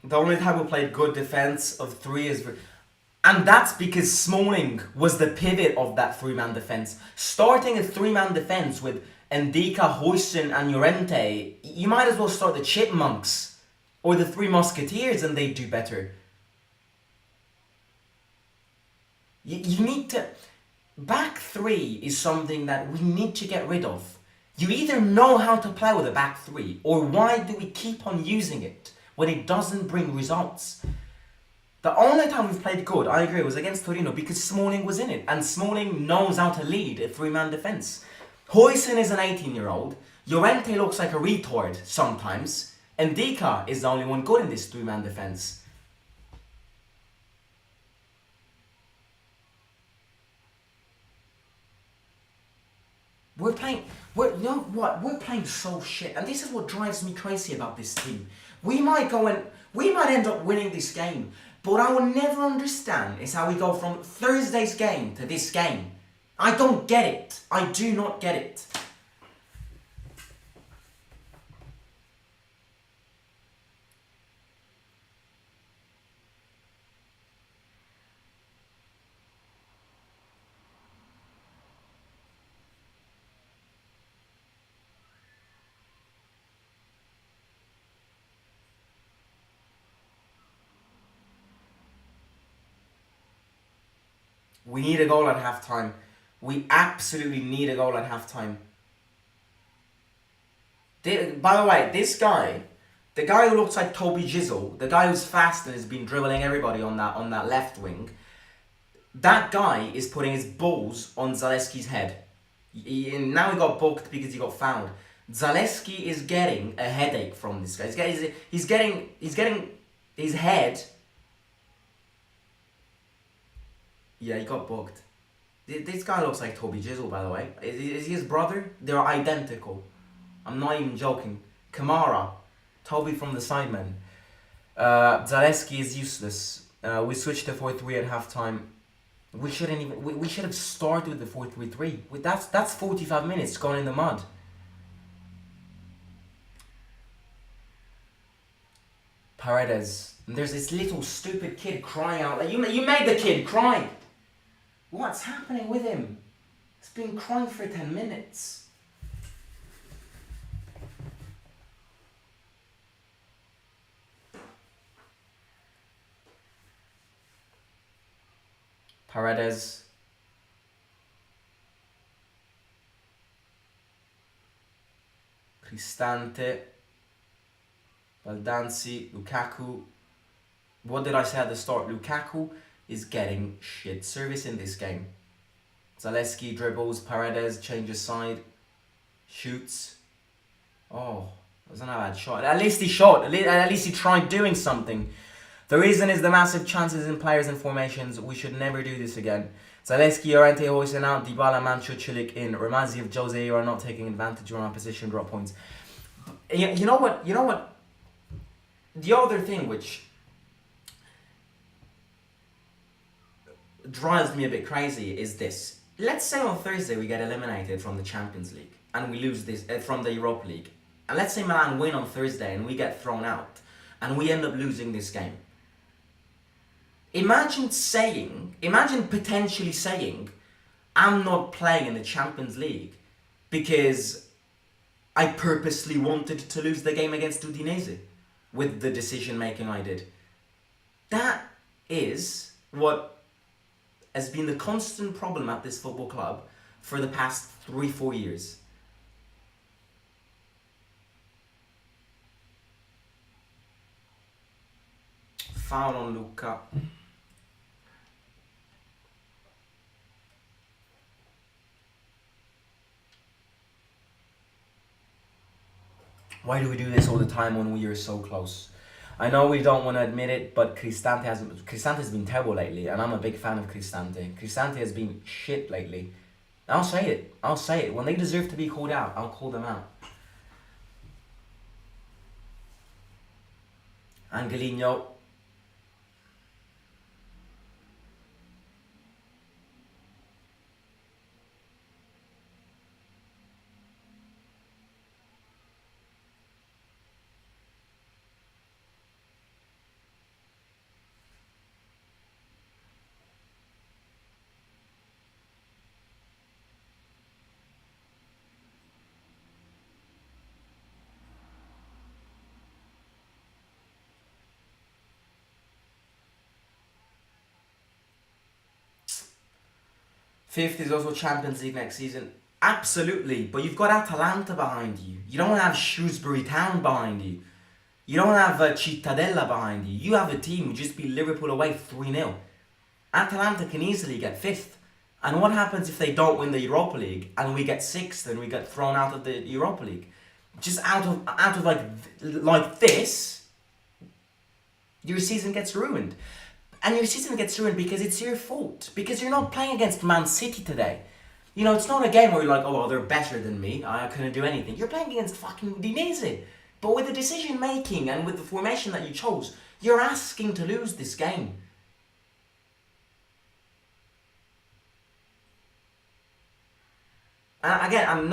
The only time we played good defense of 3 is... And that's because Smalling was the pivot of that 3-man defense. Starting a 3-man defense with Ndika, Huijsen and Llorente, you might as well start the Chipmunks. or the Three Musketeers and they do better. You need to... Back three is something that we need to get rid of. You either know how to play with a back three, or why do we keep on using it when it doesn't bring results? The only time we've played good, I agree, was against Torino because Smalling was in it, and Smalling knows how to lead a three-man defence. Huijsen is an 18-year-old, Llorente looks like a retard sometimes, and Dika is the only one good in this three-man defence. You know what? We're playing so shit, and this is what drives me crazy about this team. We might end up winning this game, but what I will never understand is how we go from Thursday's game to this game. I don't get it. I do not get it. We need a goal at halftime. We absolutely need a goal at halftime. By the way, this guy, the guy who looks like Toby Jizzle, the guy who's fast and has been dribbling everybody on that left wing, that guy is putting his balls on Zaleski's head. Now he got booked because he got fouled. Zaleski is getting a headache from this guy. He's getting his head. Yeah, he got booked. This guy looks like Toby Jizzle, by the way. Is he his brother? They're identical. I'm not even joking. Kamara, Toby from the Sidemen. Zaleski is useless. We switched to 4-3 at halftime. We shouldn't even. We should have started with the 4-3-3. That's 45 minutes gone in the mud. Paredes. And there's this little stupid kid crying out. Like, you made the kid cry. What's happening with him? He's been crying for 10 minutes. Paredes. Cristante. Baldanzi. Lukaku. What did I say at the start? Lukaku is getting shit service in this game. Zaleski dribbles, Paredes changes side, shoots. Oh, that wasn't a bad shot. At least he shot. At least he tried doing something. The reason is the massive chances in players and formations. We should never do this again. Zaleski, Llorente, Huijsen out, Dybala, Mancho, Chilik in. Ramaziev, Jose are not taking advantage of our position, drop points. You know what? The other thing which drives me a bit crazy is this. Let's say on Thursday we get eliminated from the Champions League and we lose this from the Europa League. And let's say Milan win on Thursday and we get thrown out and we end up losing this game. Imagine potentially saying, I'm not playing in the Champions League because I purposely wanted to lose the game against Udinese with the decision making I did. That is what has been the constant problem at this football club for the past 3-4 years. Foul on Luca. Why do we do this all the time when we are so close? I know we don't want to admit it, but Cristante has been terrible lately, and I'm a big fan of Cristante. Cristante has been shit lately. I'll say it. When they deserve to be called out, I'll call them out. Angelino. Fifth is also Champions League next season. Absolutely, but you've got Atalanta behind you. You don't have Shrewsbury Town behind you. You don't have Cittadella behind you. You have a team who just beat Liverpool away 3-0. Atalanta can easily get fifth. And what happens if they don't win the Europa League and we get sixth and we get thrown out of the Europa League? Just out of like this, your season gets ruined. And your season gets ruined because it's your fault. Because you're not playing against Man City today. You know, it's not a game where you're like, oh, well, they're better than me. I couldn't do anything. You're playing against fucking Udinese. But with the decision making and with the formation that you chose, you're asking to lose this game. Again, I'm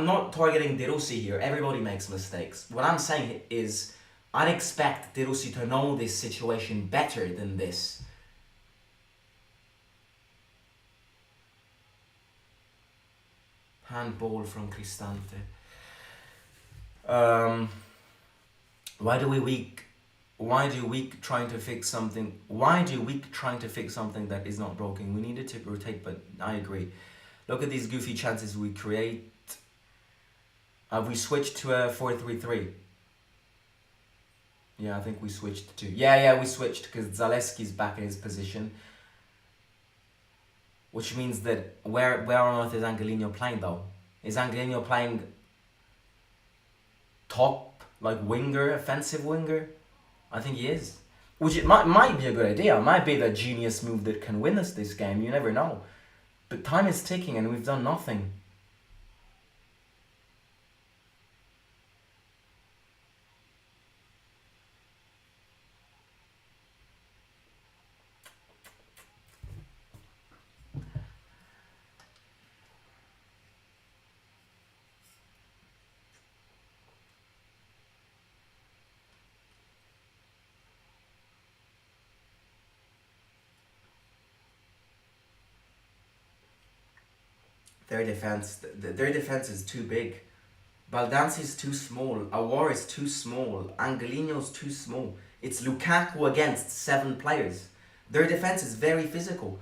not targeting De Rossi here. Everybody makes mistakes. What I'm saying is, I'd expect De Rossi to know this situation better than this. Handball from Cristante. Why do we trying to fix something that is not broken? We needed to rotate, but I agree. Look at these goofy chances we create. Have we switched to a 4-3-3? Yeah, I think we switched to... Yeah, we switched because Zaleski's back in his position. Which means that... Where on earth is Angelino playing though? Is Angelino playing top, like winger, offensive winger? I think he is. Which it might be a good idea. It might be the genius move that can win us this game. You never know. But time is ticking and we've done nothing. Their defense is too big. Baldanzi's too small. Awar is too small. Angelino's too small. It's Lukaku against 7 players. Their defense is very physical.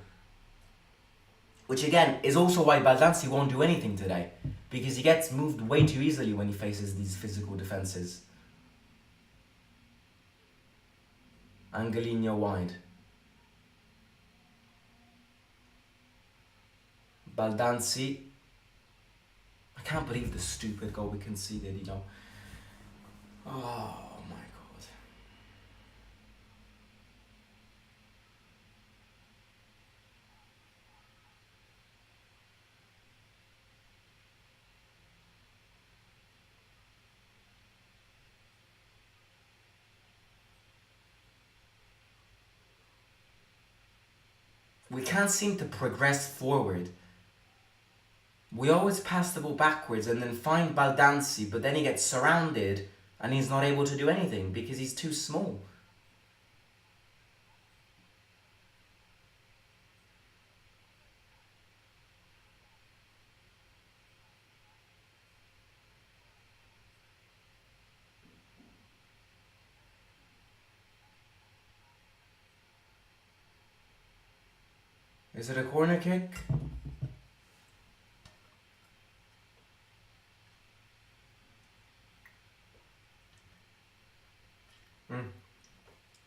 Which again is also why Baldanzi won't do anything today. Because he gets moved way too easily when he faces these physical defenses. Angelino wide. Baldanzi. I can't believe the stupid goal we conceded, you know. Oh my god. We can't seem to progress forward. We always pass the ball backwards and then find Baldanzi, but then he gets surrounded and he's not able to do anything because he's too small. Is it a corner kick?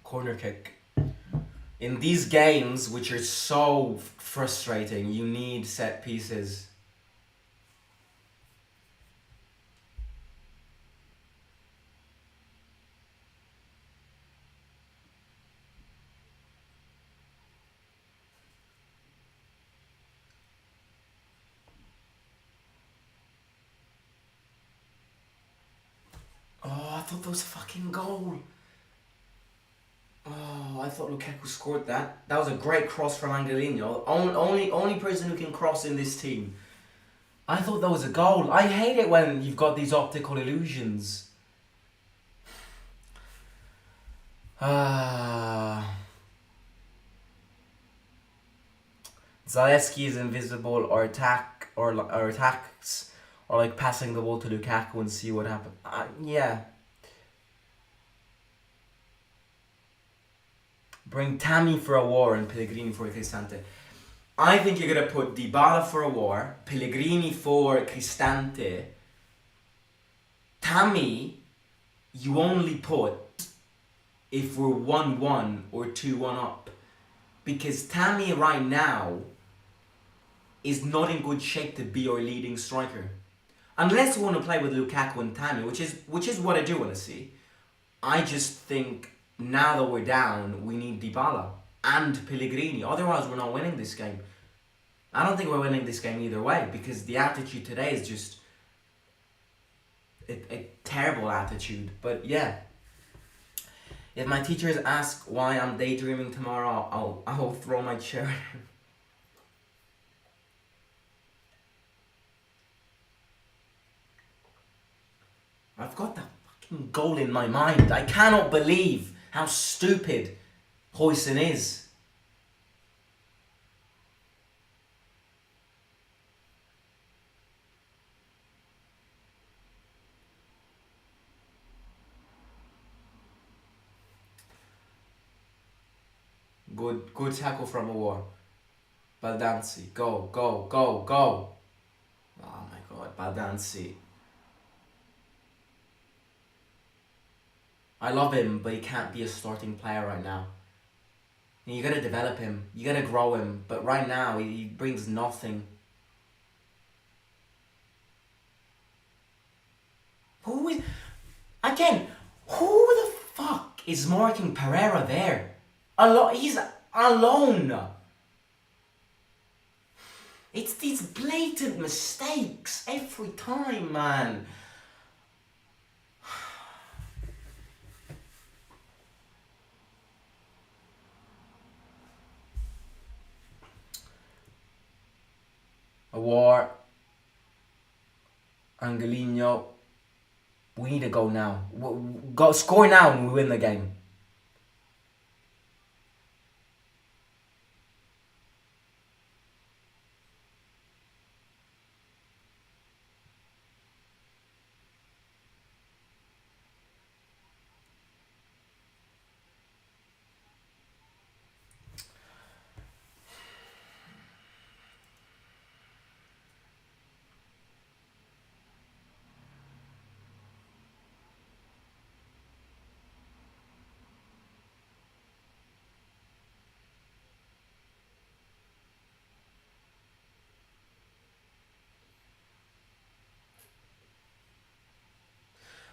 Corner kick. In these games, which are so frustrating, you need set pieces. Oh, I thought that was a fucking goal. Oh, I thought Lukaku scored that. That was a great cross from Angelino. Only person who can cross in this team. I thought that was a goal. I hate it when you've got these optical illusions. Zaleski is invisible or attacks or like passing the ball to Lukaku and see what happens. Yeah. Bring Tammy for a war and Pellegrini for Cristante. I think you're gonna put Dybala for a war, Pellegrini for Cristante, Tammy. You only put if we're 1-1 or 2-1 up, because Tammy right now is not in good shape to be our leading striker. Unless we want to play with Lukaku and Tammy, which is what I do want to see. I just think now that we're down, we need Dybala and Pellegrini. Otherwise, we're not winning this game. I don't think we're winning this game either way, because the attitude today is just a terrible attitude. But yeah, if my teachers ask why I'm daydreaming tomorrow, I'll throw my chair. I've got that fucking goal in my mind. I cannot believe how stupid Huijsen is. Good tackle from Awar. Baldanzi, go, go, go, go. Oh my god, Baldanzi. I love him, but he can't be a starting player right now. You gotta develop him, you gotta grow him, but right now he brings nothing. Who is... Again, who the fuck is marking Pereira there? He's alone. It's these blatant mistakes every time, man. Awar, Angelino, we need to go now. Go score now and we win the game.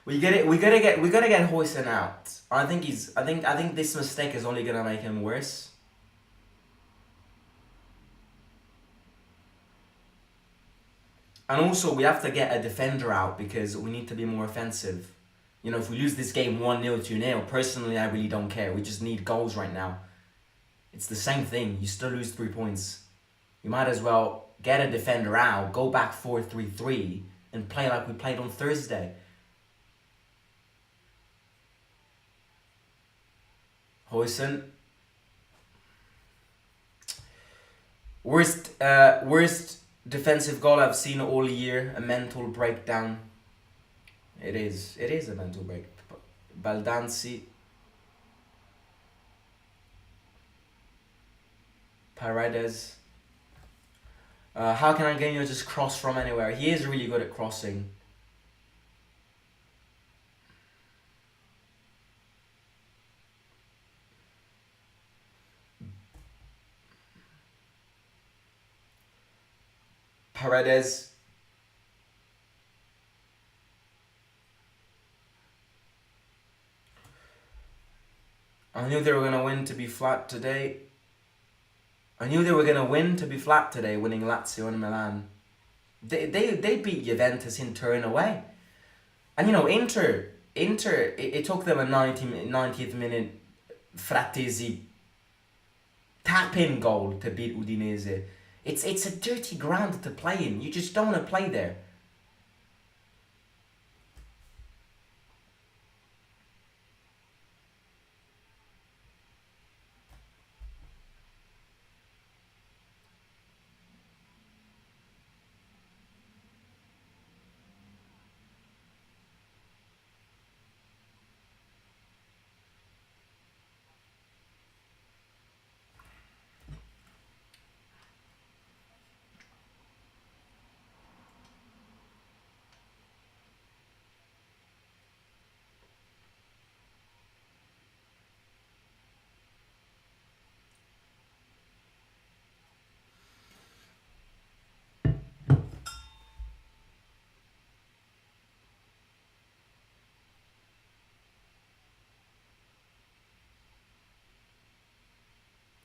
We gotta get Huijsen out. I think this mistake is only gonna make him worse. And also we have to get a defender out because we need to be more offensive. You know, if we lose this game 1-0, 2-0, personally I really don't care. We just need goals right now. It's the same thing. You still lose 3 points. You might as well get a defender out, go back 4-3-3, and play like we played on Thursday. Huijsen. Worst defensive goal I've seen all year. A mental breakdown. It is a mental break. Baldanzi. Paredes. How can Angelino just cross from anywhere? He is really good at crossing. Paredes. I knew they were going to win to be flat today. Winning Lazio and Milan. They beat Juventus in Turin away. And you know, Inter it took them a 90th minute Frattesi tap-in goal to beat Udinese. It's a dirty ground to play in. You just don't want to play there.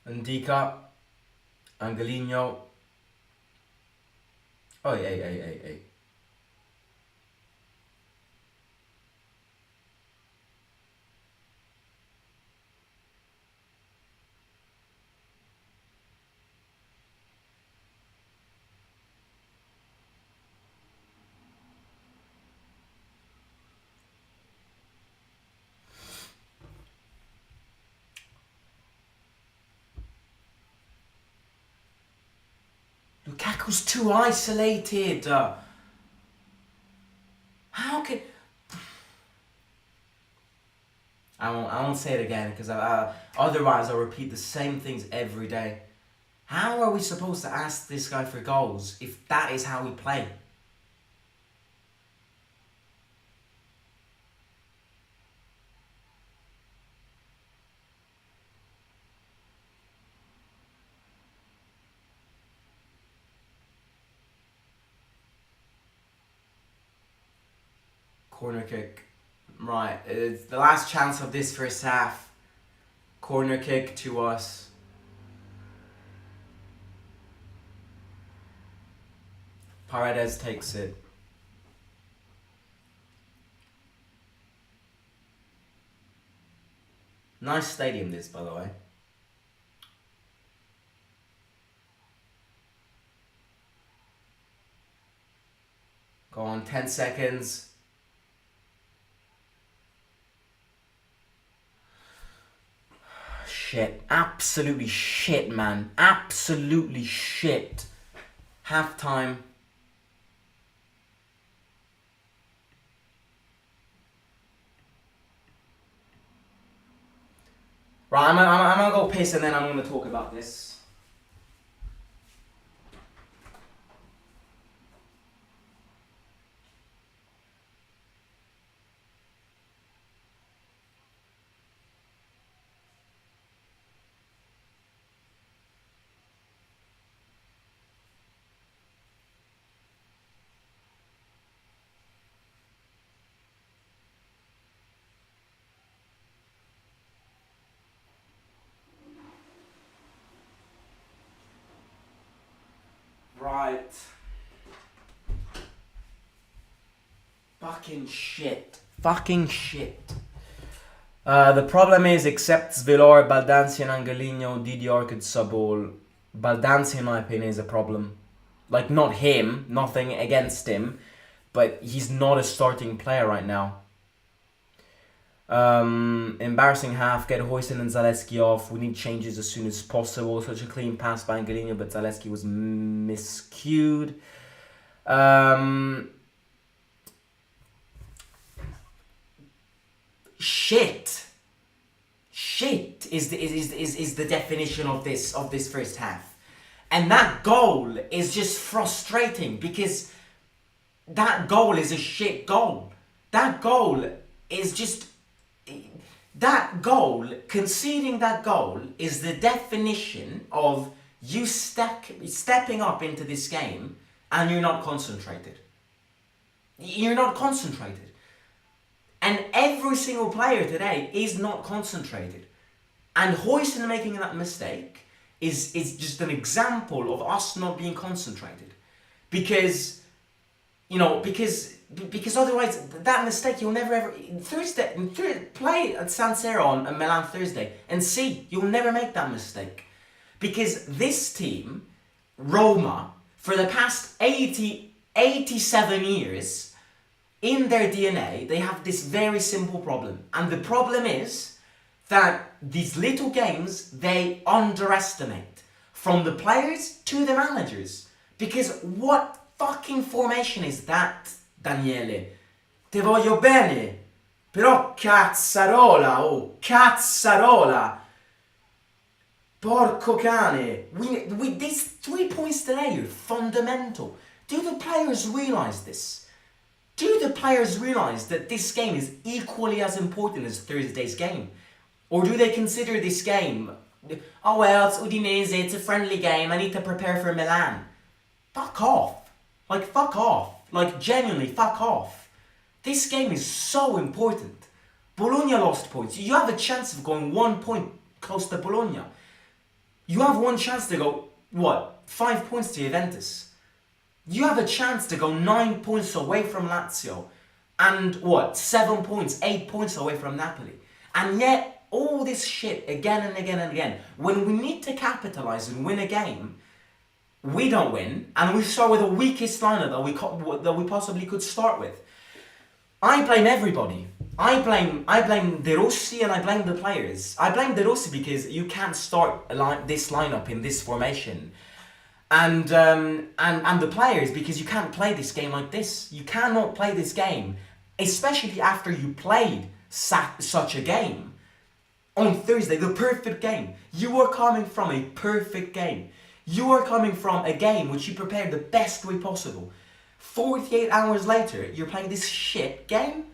Ndika, Angelino. Oh, hey. Lukaku's too isolated. How can... I won't say it again because otherwise I'll repeat the same things every day. How are we supposed to ask this guy for goals if that is how we play? Corner kick. Right, it's the last chance of this first half. Corner kick to us. Paredes takes it. Nice stadium this, by the way. Go on, 10 seconds. Shit. Absolutely shit, man. Absolutely shit. Halftime. Right, I'm gonna go piss and then I'm gonna talk about this. Right. Fucking shit. Fucking shit. The problem is, except Svelor, Baldanzi and Angelino, DDR could sub all. Baldanzi, in my opinion, is a problem. Like, not him, nothing against him, but he's not a starting player right now. Embarrassing half, get Huijsen and Zaleski off. We need changes as soon as possible. Such a clean pass by Angelino, but Zaleski was miscued. Shit is the definition of this first half. And that goal is just frustrating because that goal is a shit goal. That goal is just... That goal, conceding that goal, is the definition of you stepping up into this game and you're not concentrated. You're not concentrated. And every single player today is not concentrated. And Huijsen making that mistake is just an example of us not being concentrated. Because otherwise, that mistake, you'll never ever... play at San Siro on Milan Thursday and see, you'll never make that mistake. Because this team, Roma, for the past 87 years, in their DNA, they have this very simple problem. And the problem is that these little games, they underestimate. From the players to the managers. Because what fucking formation is that, Daniele? Te voglio bene. Però cazzarola. Porco cane. We these 3 points today are fundamental. Do the players realise this? Do the players realise that this game is equally as important as Thursday's game? Or do they consider this game, oh well, it's Udinese, it's a friendly game, I need to prepare for Milan? Fuck off. Fuck off. Genuinely, fuck off. This game is so important. Bologna lost points. You have a chance of going 1 point close to Bologna. You have one chance to go, 5 points to Juventus. You have a chance to go 9 points away from Lazio. And 7 points, 8 points away from Napoli. And yet, all this shit again and again and again. When we need to capitalize and win a game, we don't win. And we start with the weakest lineup that we possibly could start with. I blame everybody. I blame De Rossi and I blame the players. I blame De Rossi because you can't start this lineup in this formation. And the players because you can't play this game like this. You cannot play this game, especially after you played such a game on Thursday, the perfect game. You are coming from a perfect game. You are coming from a game which you prepared the best way possible. 48 hours later, you're playing this shit game?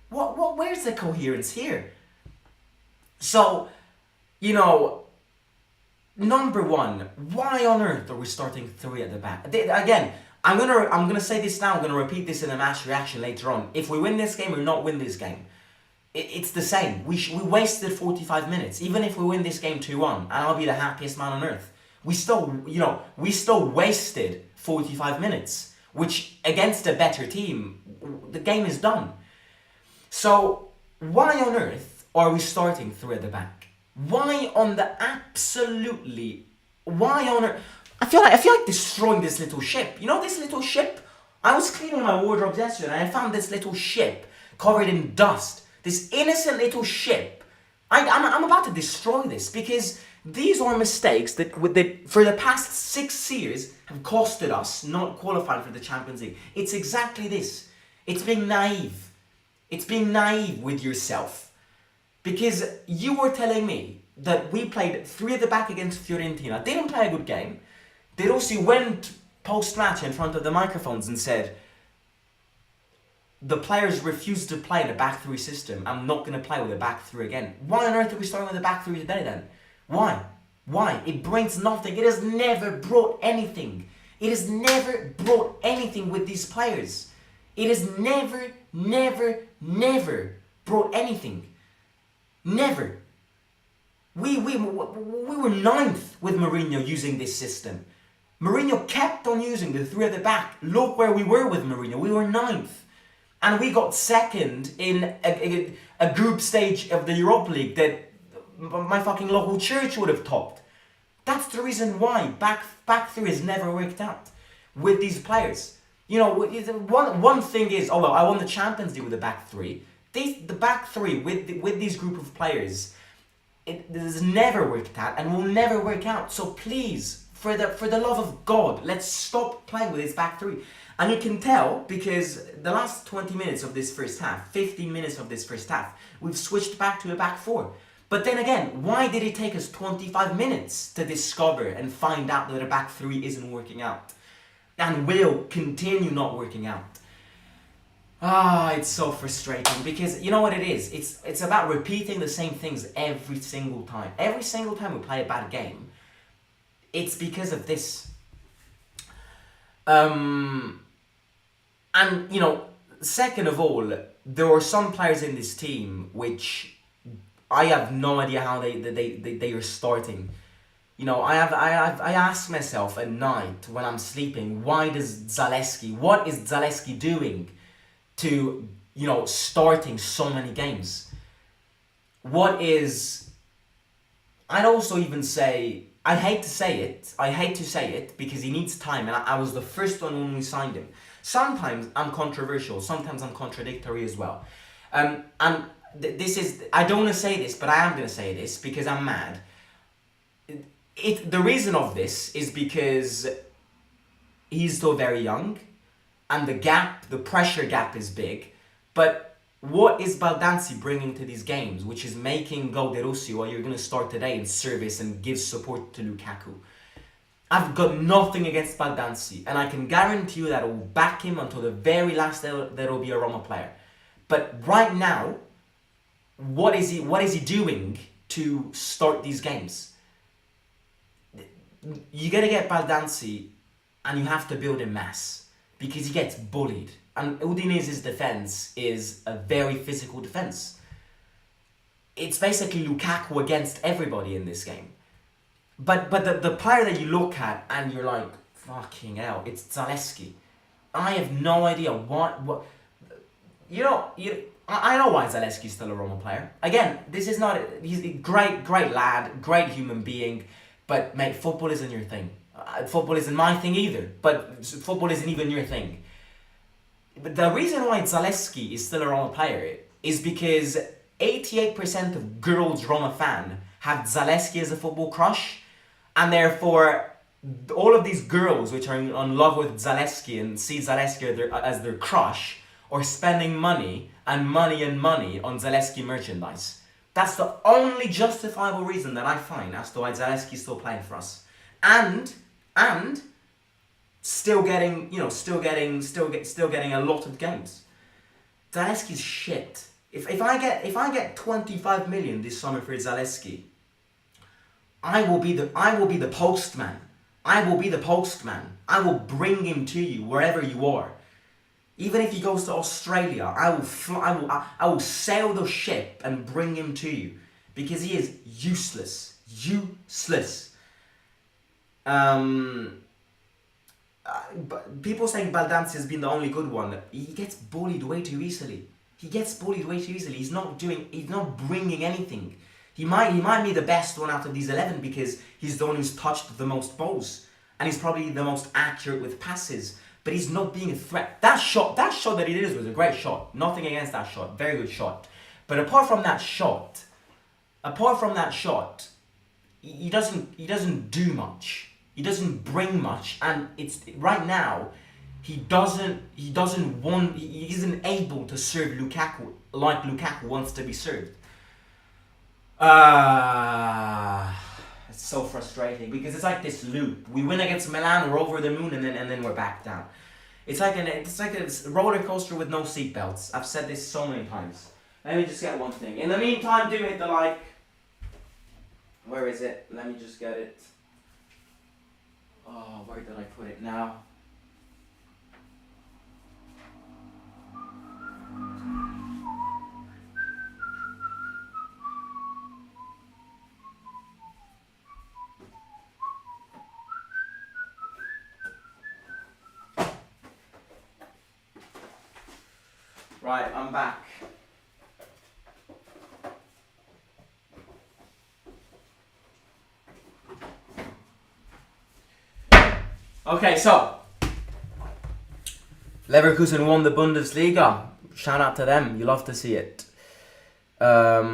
Where's the coherence here? So, number one, why on earth are we starting 3 at the back? Again, I'm gonna say this now. I'm gonna repeat this in a match reaction later on. If we win this game or not win this game, it's the same. We wasted 45 minutes. Even if we win this game 2-1, and I'll be the happiest man on earth. We still wasted 45 minutes, which against a better team, the game is done. So why on earth are we starting 3 at the back? Why on earth? I feel like destroying this little ship. You know this little ship? I was cleaning my wardrobe yesterday and I found this little ship covered in dust. This innocent little ship. I'm about to destroy this because these are mistakes that for the past 6 years have costed us not qualifying for the Champions League. It's exactly this. It's being naive. It's being naive with yourself. Because you were telling me that we played 3 at the back against Fiorentina. Didn't play a good game. They also went post-match in front of the microphones and said, the players refused to play the back 3 system. I'm not going to play with a back 3 again. Why on earth are we starting with a back 3 today then? Why? It brings nothing. It has never brought anything. It has never brought anything with these players. It has never brought anything. Never. We were 9th with Mourinho using this system. Mourinho kept on using the 3 at the back. Look where we were with Mourinho. We were 9th. And we got 2nd in a group stage of the Europa League that my fucking local church would have topped. That's the reason why back 3 has never worked out with these players. One thing is, I won the Champions League with the back 3. The back 3 with these group of players, it has never worked out and will never work out. So please, for the love of God, let's stop playing with this back 3. And you can tell because the last 20 minutes of this first half, 15 minutes of this first half, we've switched back to a back 4. But then again, why did it take us 25 minutes to discover and find out that a back 3 isn't working out? And will continue not working out. It's so frustrating because you know what it is? It's about repeating the same things every single time. Every single time we play a bad game, it's because of this. Second of all, there are some players in this team which I have no idea how they are starting. I ask myself at night when I'm sleeping, what is Zalewski doing to, starting so many games? I'd also even say, I hate to say it because he needs time and I was the first one when we signed him. Sometimes I'm controversial, sometimes I'm contradictory as well. I don't want to say this, but I am going to say this because I'm mad. The reason of this is because he's still very young and the pressure gap is big. But what is Baldanzi bringing to these games, which is making De Rossi, you're going to start today in service and give support to Lukaku? I've got nothing against Baldanzi, and I can guarantee you that I will back him until the very last day that will be a Roma player. But right now, what is he doing to start these games? You gotta get Baldanzi, and you have to build in mass because he gets bullied. And Udinese's defense is a very physical defense. It's basically Lukaku against everybody in this game. But the player that you look at and you're like, fucking hell, it's Zalewski. I have no idea what I know why Zalewski's still a Roma player. Again, this is not he's a great lad, great human being, but mate, football isn't your thing. Football isn't my thing either. But football isn't even your thing. But the reason why Zalewski is still a Roma player is because 88% of girls Roma fan have Zalewski as a football crush, and therefore all of these girls which are in love with Zalewski and see Zalewski as their crush are spending money on Zalewski merchandise. That's the only justifiable reason that I find as to why Zalewski is still playing for us, and still getting a lot of games. Zalewski's shit. If I get 25 million this summer for Zalewski, I will be the postman. I will be the postman. I will bring him to you wherever you are. Even if he goes to Australia, I will sail the ship and bring him to you, because he is useless. People saying Baldanzi has been the only good one. He gets bullied way too easily. He's not bringing anything. He might be the best one out of these 11 because he's the one who's touched the most balls, and he's probably the most accurate with passes. But he's not being a threat. That shot that he did was a great shot. Nothing against that shot. Very good shot. But apart from that shot, he doesn't do much. He doesn't bring much, and it's right now he isn't able to serve Lukaku like Lukaku wants to be served. It's so frustrating because it's like this loop. We win against Milan, we're over the moon, and then we're back down. It's like a roller coaster with no seatbelts. I've said this so many times. Let me just get one thing. In the meantime, do hit the like. Where is it? Let me just get it. Oh, where did I put it now? Right, I'm back. Okay, so Leverkusen won the Bundesliga. Shout out to them. You love to see it. Are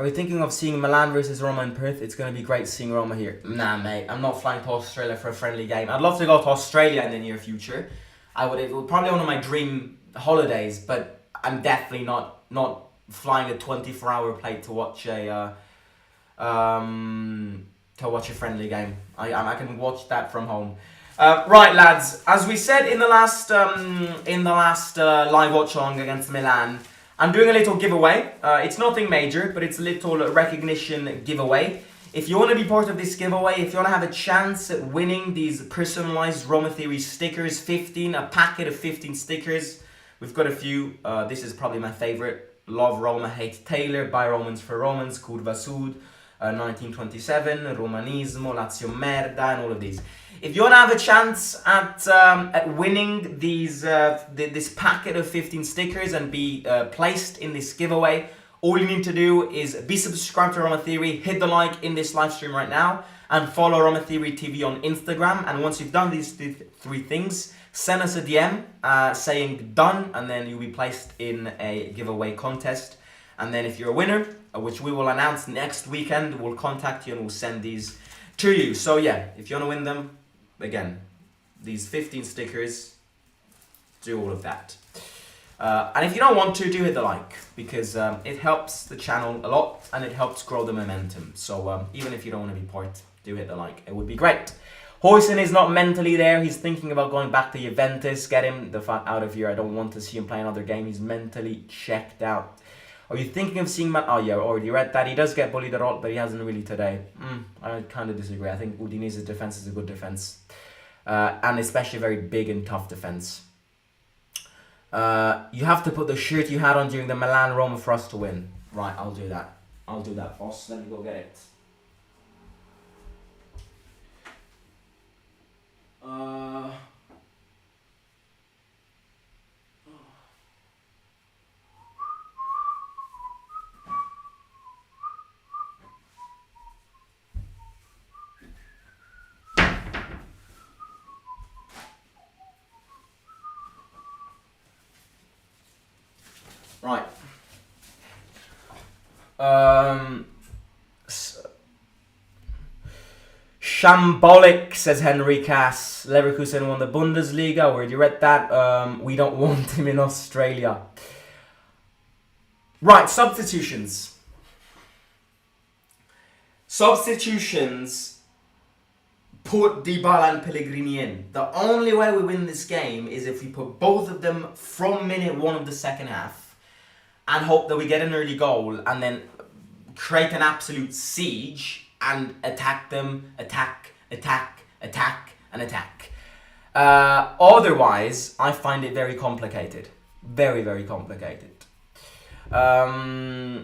we thinking of seeing Milan versus Roma in Perth? It's going to be great seeing Roma here. Nah, mate. I'm not flying to Australia for a friendly game. I'd love to go to Australia in the near future. It would probably one of my dream holidays, but I'm definitely not flying a 24-hour flight to watch a friendly game. I can watch that from home. Right, lads. As we said in the last live watch along against Milan, I'm doing a little giveaway. It's nothing major, but it's a little recognition giveaway. If you want to be part of this giveaway, if you want to have a chance at winning these personalized Roma Theory stickers, a packet of 15 stickers. We've got a few. This is probably my favorite. Love Roma, Hate Taylor, Buy Romans for Romans, Curva Sud, 1927, Romanismo, Lazio Merda, and all of these. If you want to have a chance at winning this packet of 15 stickers and be placed in this giveaway, all you need to do is be subscribed to Roma Theory, hit the like in this live stream right now, and follow Roma Theory TV on Instagram. And once you've done these three things, send us a DM saying done, and then you'll be placed in a giveaway contest. And then if you're a winner, which we will announce next weekend, we'll contact you and we'll send these to you. So yeah, if you want to win them, again, these 15 stickers, do all of that. And if you don't want to, do hit the like, because it helps the channel a lot and it helps grow the momentum. So even if you don't want to be part, do hit the like. It would be great. Huysen is not mentally there. He's thinking about going back to Juventus. Get him the fuck out of here. I don't want to see him play another game. He's mentally checked out. Are you thinking of seeing Oh yeah, I already read that. He does get bullied a lot, but he hasn't really today. I kind of disagree. I think Udinese's defense is a good defense. And especially a very big and tough defense. You have to put the shirt you had on during the Milan Roma for us to win. Right, I'll do that. I'll do that, boss. Let me go get it. Right. Shambolic, says Henry Cass. Leverkusen won the Bundesliga. Where you read that? We don't want him in Australia. Right, substitutions. Substitutions put Dybala and Pellegrini in. The only way we win this game is if we put both of them from minute 1 of the second half and hope that we get an early goal and then create an absolute siege and attack them, attack, and attack. Otherwise, I find it very complicated. Very, very complicated. To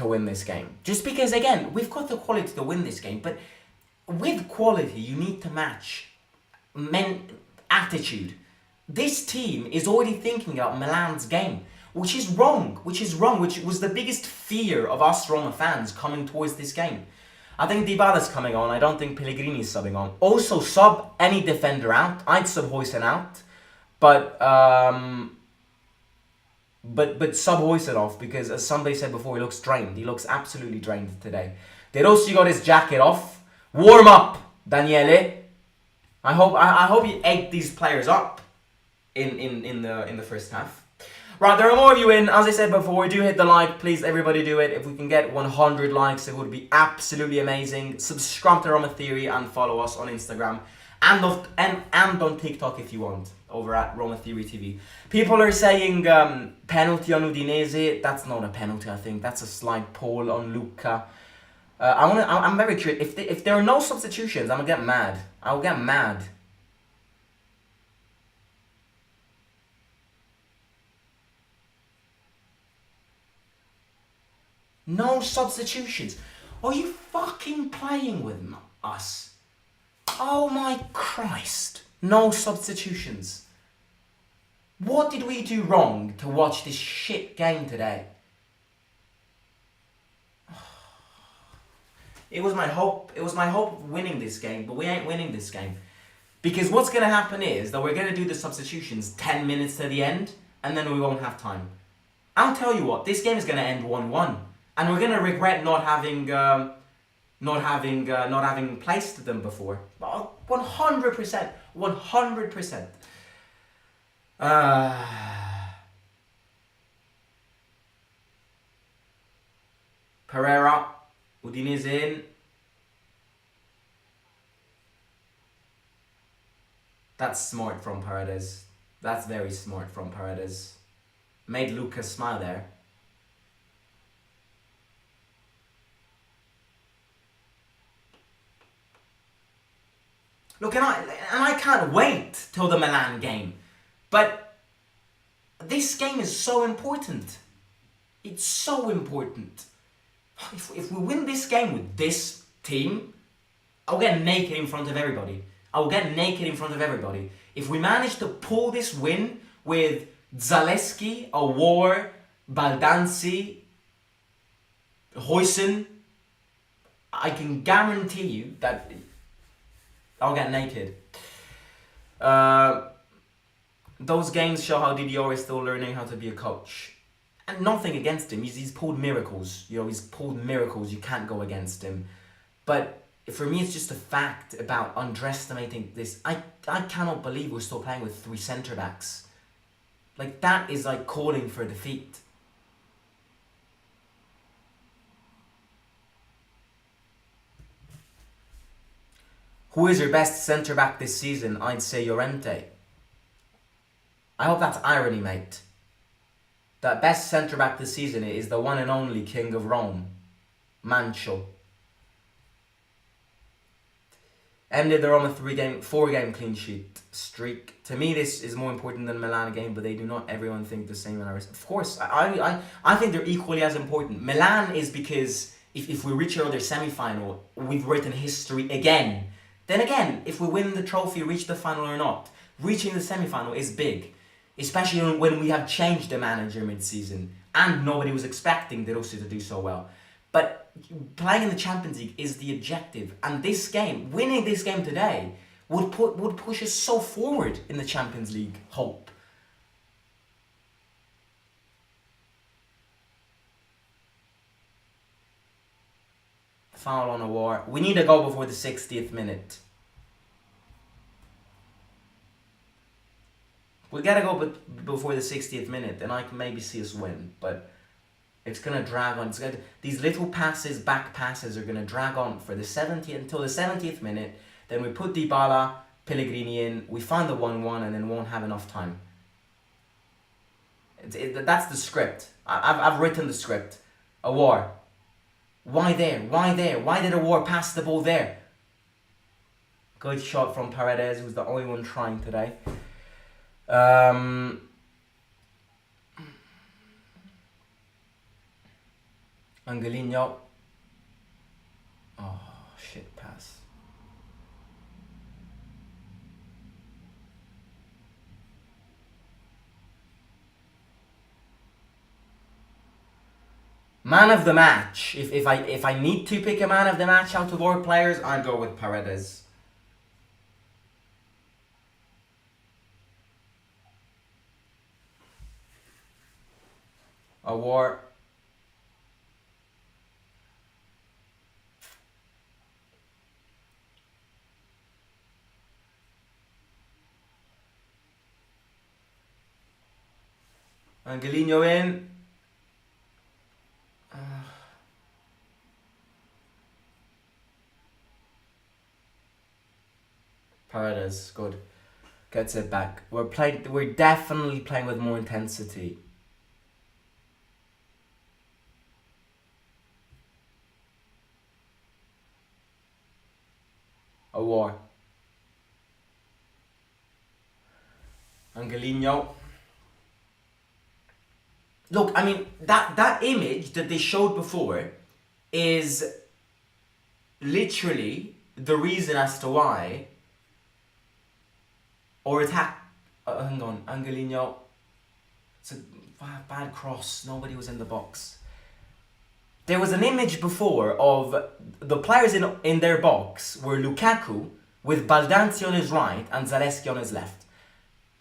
win this game. Just because, again, we've got the quality to win this game, but with quality, you need to match attitude. This team is already thinking about Milan's game, which is wrong, which was the biggest fear of us Roma fans coming towards this game. I think Dybala's coming on. I don't think Pellegrini's subbing on. Also, sub any defender out. I'd sub Huijsen out, but sub Huijsen off because, as somebody said before, he looks drained. He looks absolutely drained today. De Rossi got his jacket off. Warm up, Daniele. I hope you ate these players up in the first half. Right, there are more of you in. As I said before, do hit the like. Please, everybody do it. If we can get 100 likes, it would be absolutely amazing. Subscribe to Roma Theory and follow us on Instagram and on TikTok if you want, over at Roma Theory TV. People are saying penalty on Udinese. That's not a penalty, I think. That's a slight pull on Luca. I'm very curious. If there are no substitutions, I'm gonna get mad. I'll get mad. No substitutions. Are you fucking playing with us? Oh my Christ. No substitutions. What did we do wrong to watch this shit game today? It was my hope of winning this game, but we ain't winning this game. Because what's going to happen is that we're going to do the substitutions 10 minutes to the end, and then we won't have time. I'll tell you what, this game is going to end 1-1. And we're going to regret not having placed them before. 100%. 100%. Pereira. Udinese in. That's smart from Paredes. That's very smart from Paredes. Made Lucas smile there. Look, and I can't wait till the Milan game. But this game is so important. It's so important. If we win this game with this team, I'll get naked in front of everybody. If we manage to pull this win with Zaleski, Awar, Baldanzi, Huijsen, I can guarantee you that I'll get naked. Those games show how Didier is still learning how to be a coach. And nothing against him. He's pulled miracles. He's pulled miracles. You can't go against him. But for me, it's just a fact about underestimating this. I cannot believe we're still playing with 3 centre-backs. Like, that is like calling for defeat. Who is your best centre-back this season? I'd say Llorente. I hope that's irony, mate. The best centre-back this season is the one and only King of Rome, Mancho. Ended the Roma 4-game clean sheet streak. To me, this is more important than Milan game, but they do not everyone think the same. Of course, I think they're equally as important. Milan is because if we reach another semi-final, we've written history again. Then again, if we win the trophy, reach the final or not, reaching the semi-final is big. Especially when we have changed the manager mid-season and nobody was expecting De Rossi to do so well. But playing in the Champions League is the objective, and this game, winning this game today, would push us so forward in the Champions League hope. Foul on a war. We need a goal before the 60th minute. We gotta go before the 60th minute, and I can maybe see us win, but it's gonna drag on. These little passes, back passes, are gonna drag on for the 70th until the 70th minute. Then we put Dybala, Pellegrini in. We find the 1-1, and then won't have enough time. That's the script. I've written the script. A war. Why there? Why there? Why did a war pass the ball there? Good shot from Paredes, who's the only one trying today. Angelino. Oh, shit pass. Man of the match. If I need to pick a man of the match out of our players, I'd go with Paredes. A war. Angelino in. Paredes, good. Gets it back. We're definitely playing with more intensity. A war. Angelino. Look, I mean, that image that they showed before is literally the reason as to why or attack. Hang on, Angelino. It's a bad cross. Nobody was in the box. There was an image before of the players in their box were Lukaku with Baldanzi on his right and Zalewski on his left.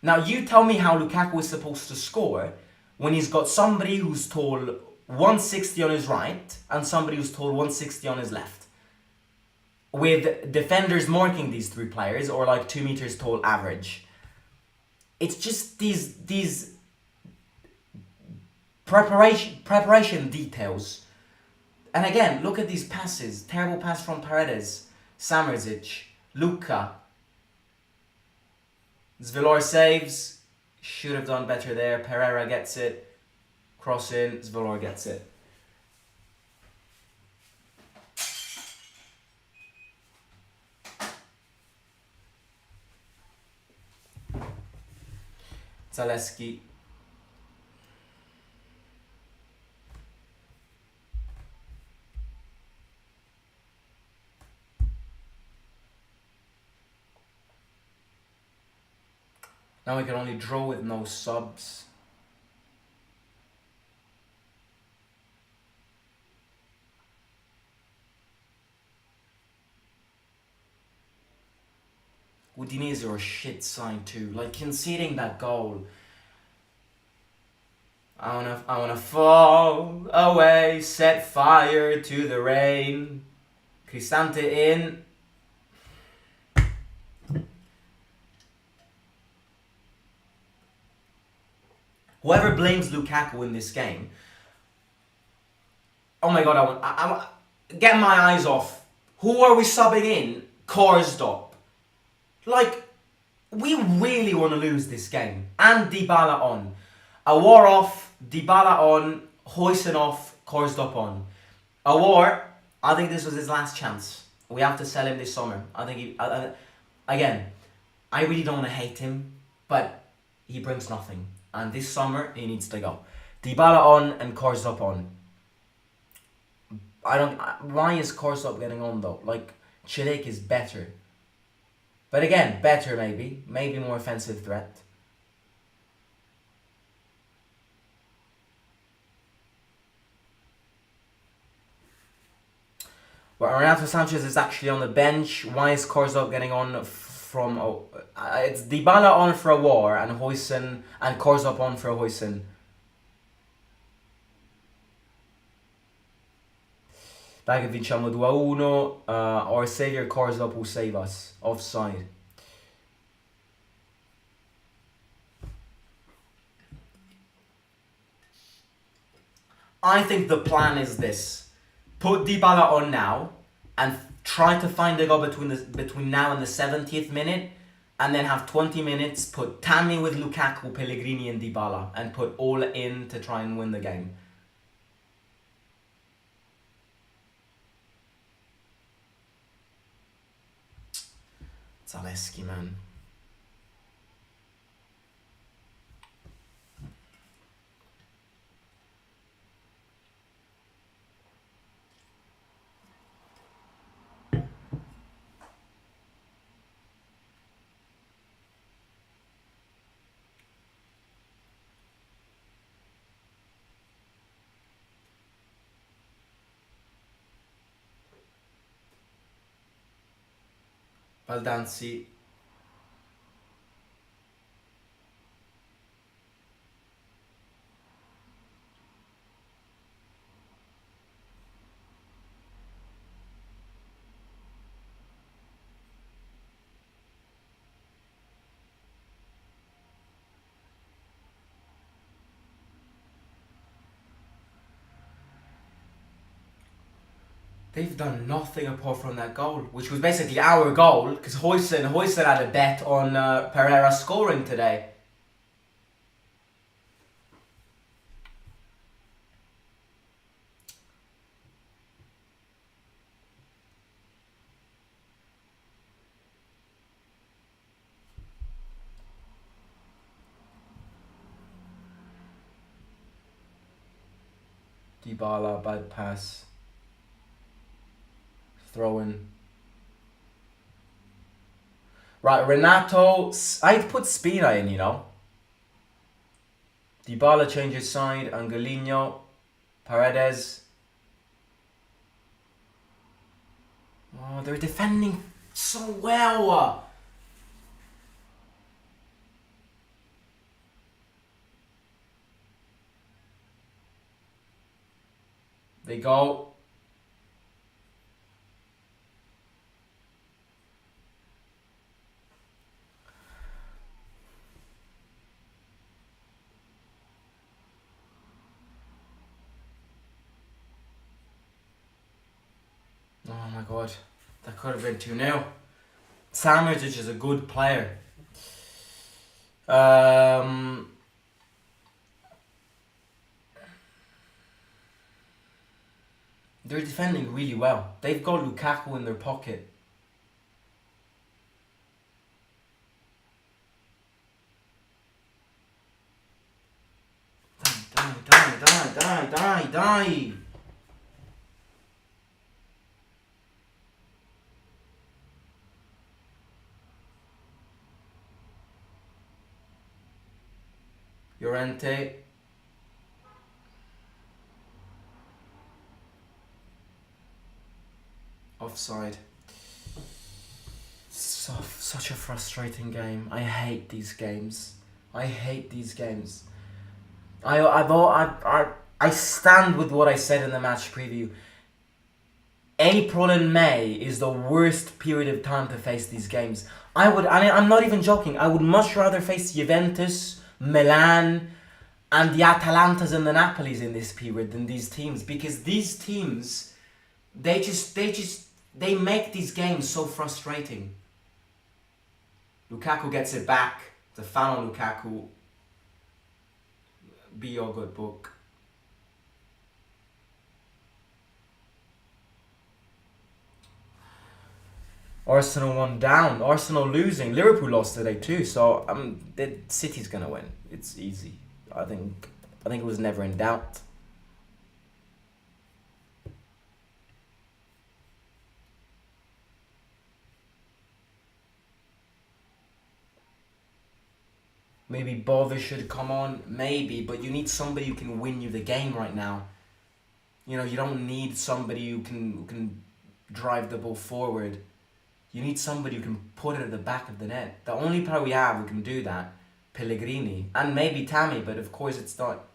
Now you tell me how Lukaku is supposed to score when he's got somebody who's tall 160 on his right and somebody who's tall 160 on his left. With defenders marking these three players or like 2 meters tall average. It's just these preparation details. And again, look at these passes. Terrible pass from Paredes, Samardžić, Luka. Zvilor saves. Should have done better there. Pereira gets it. Cross in. Zvilor gets it. Zalewski. Now we can only draw with no subs. Udinese are a shit side too. Like conceding that goal. I wanna fall away, set fire to the rain. Cristante in. Whoever blames Lukaku in this game, oh my god, I want get my eyes off. Who are we subbing in? Karsdorp. Like, we really want to lose this game. And Dybala on. Awar off, Dybala on, Huijsen off, Karsdorp on. Awar, I think this was his last chance. We have to sell him this summer. I think again, I really don't want to hate him, but he brings nothing. And this summer, he needs to go. Dybala on and Korsop on. I don't. Why is Korsop getting on though? Like, Chilik is better. But again, better maybe. Maybe more offensive threat. Well, Renato Sanchez is actually on the bench. Why is Korsop getting on from... it's Dybala on for a war and Huijsen and Korsop on for Huijsen. Dai che vinciamo 2-1. Our savior Korsop will save us. Offside. I think the plan is this. Put Dybala on now and try to find a goal between now and the 70th minute, and then have 20 minutes, put Tammy with Lukaku, Pellegrini and Dybala, and put all in to try and win the game. Zaleski, man. Baldanzi. They've done nothing apart from that goal, which was basically our goal, because Huijsen had a bet on Pereira scoring today. Dybala, bad pass. Throw in. Right, Renato. I'd put Spina in, you know. Dybala changes side. Angelino. Paredes. Oh, they're defending so well. They go. Oh my god, that could have been 2-0. Samardžić is a good player. They're defending really well. They've got Lukaku in their pocket. Die. Llorente. Offside. Such a frustrating game. I hate these games. I stand with what I said in the match preview. April and May is the worst period of time to face these games. I'm not even joking, I would much rather face Juventus, Milan, and the Atalantas and the Napolis in this period than these teams, because these teams, they make these games so frustrating. Lukaku gets it back. The foul on Lukaku. Be your good book. Arsenal won down. Arsenal losing. Liverpool lost today too. So the City's gonna win. It's easy. I think it was never in doubt. Maybe Bother should come on. Maybe, but you need somebody who can win you the game right now. You know, you don't need somebody who can drive the ball forward. You need somebody who can put it at the back of the net. The only player we have who can do that, Pellegrini, and maybe Tammy, but of course it's not.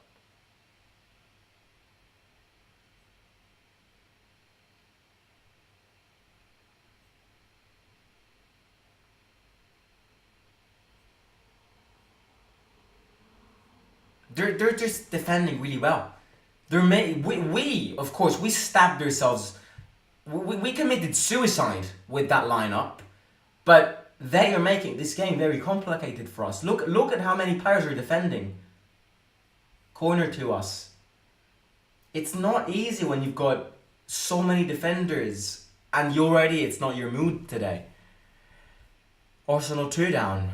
They're just defending really well. We of course we stabbed ourselves. We committed suicide with that lineup, but they are making this game very complicated for us. Look at how many players are defending. Corner to us. It's not easy when you've got so many defenders and it's not your mood today. Arsenal 2 down.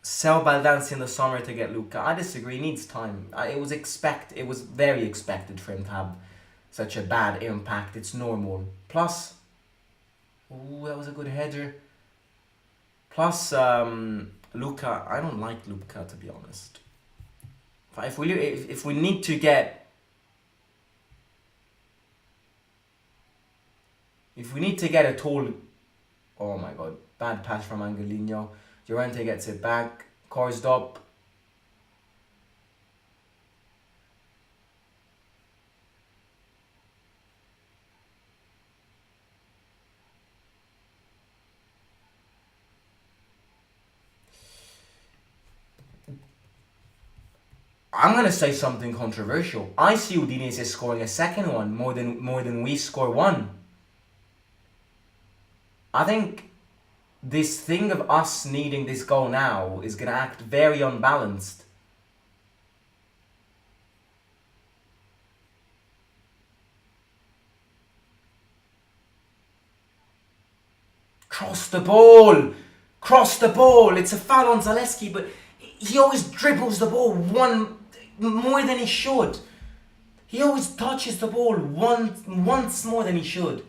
Sell Baldanzi in the summer to get Luca. I disagree. He needs time. It was very expected for him to have such a bad impact. It's normal. Plus, that was a good header. Plus, Luca. I don't like Luca, to be honest. If we need to get a tall, oh my god, bad pass from Angelino. Llorente gets it back. Karsdorp. I'm gonna say something controversial. I see Udinese scoring a second one more than we score one. I think this thing of us needing this goal now is going to act very unbalanced. Cross the ball! It's a foul on Zaleski, but he always dribbles the ball more than he should. He always touches the ball once more than he should.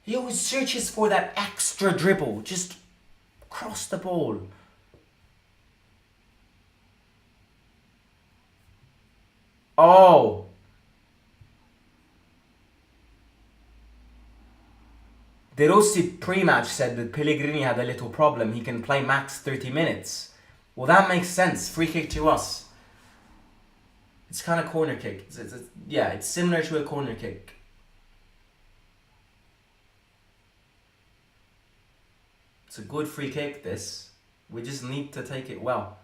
He always searches for that extra dribble. Just cross the ball. Oh. De Rossi pre-match said that Pellegrini had a little problem. He can play max 30 minutes. Well, that makes sense. Free kick to us. It's kind of corner kick. It's similar to a corner kick. It's a good free kick, this. We just need to take it well.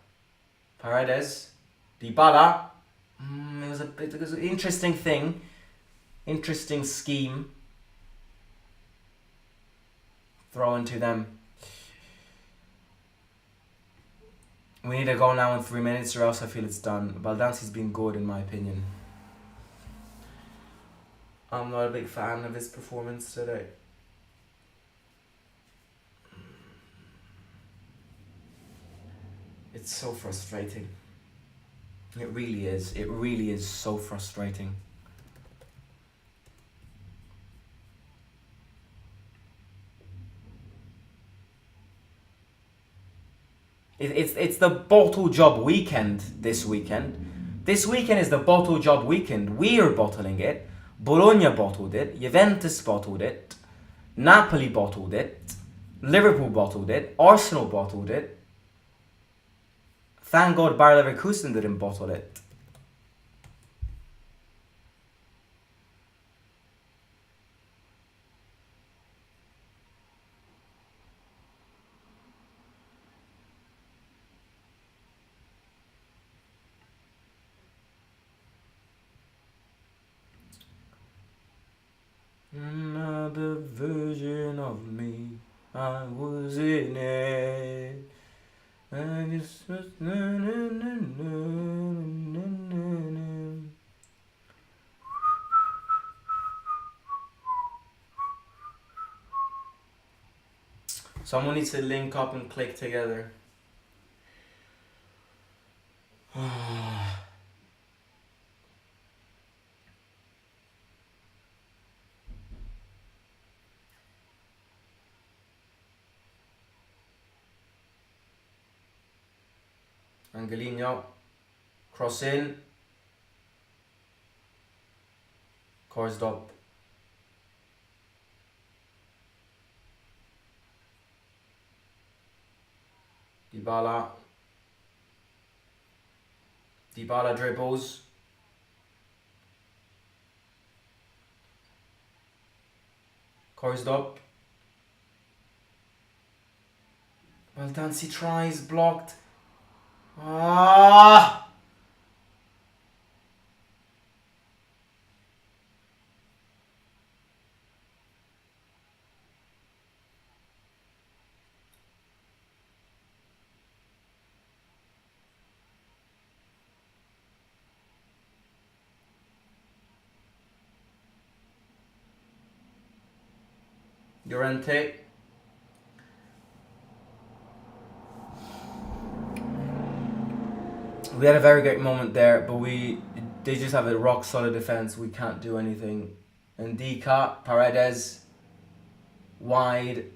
Paredes. Dybala. It was an interesting thing. Interesting scheme. Throw into them. We need to go now in 3 minutes or else I feel it's done. Baldanzi's been good in my opinion. I'm not a big fan of his performance today. It's so frustrating. It really is. It really is so frustrating. It's the bottle job weekend this weekend. This weekend is the bottle job weekend. We are bottling it. Bologna bottled it. Juventus bottled it. Napoli bottled it. Liverpool bottled it. Arsenal bottled it. Thank God Bayer Leverkusen didn't bottle it. Another version of me, I was in it. I just was Someone needs to link up and click together. Angelino, cross in, Korsdorp. Dybala dribbles. Korsdorp. Well done, he tries, blocked. Ah! Llorente. We had a very great moment there, but they just have a rock solid defense. We can't do anything. And Dika, Paredes, wide,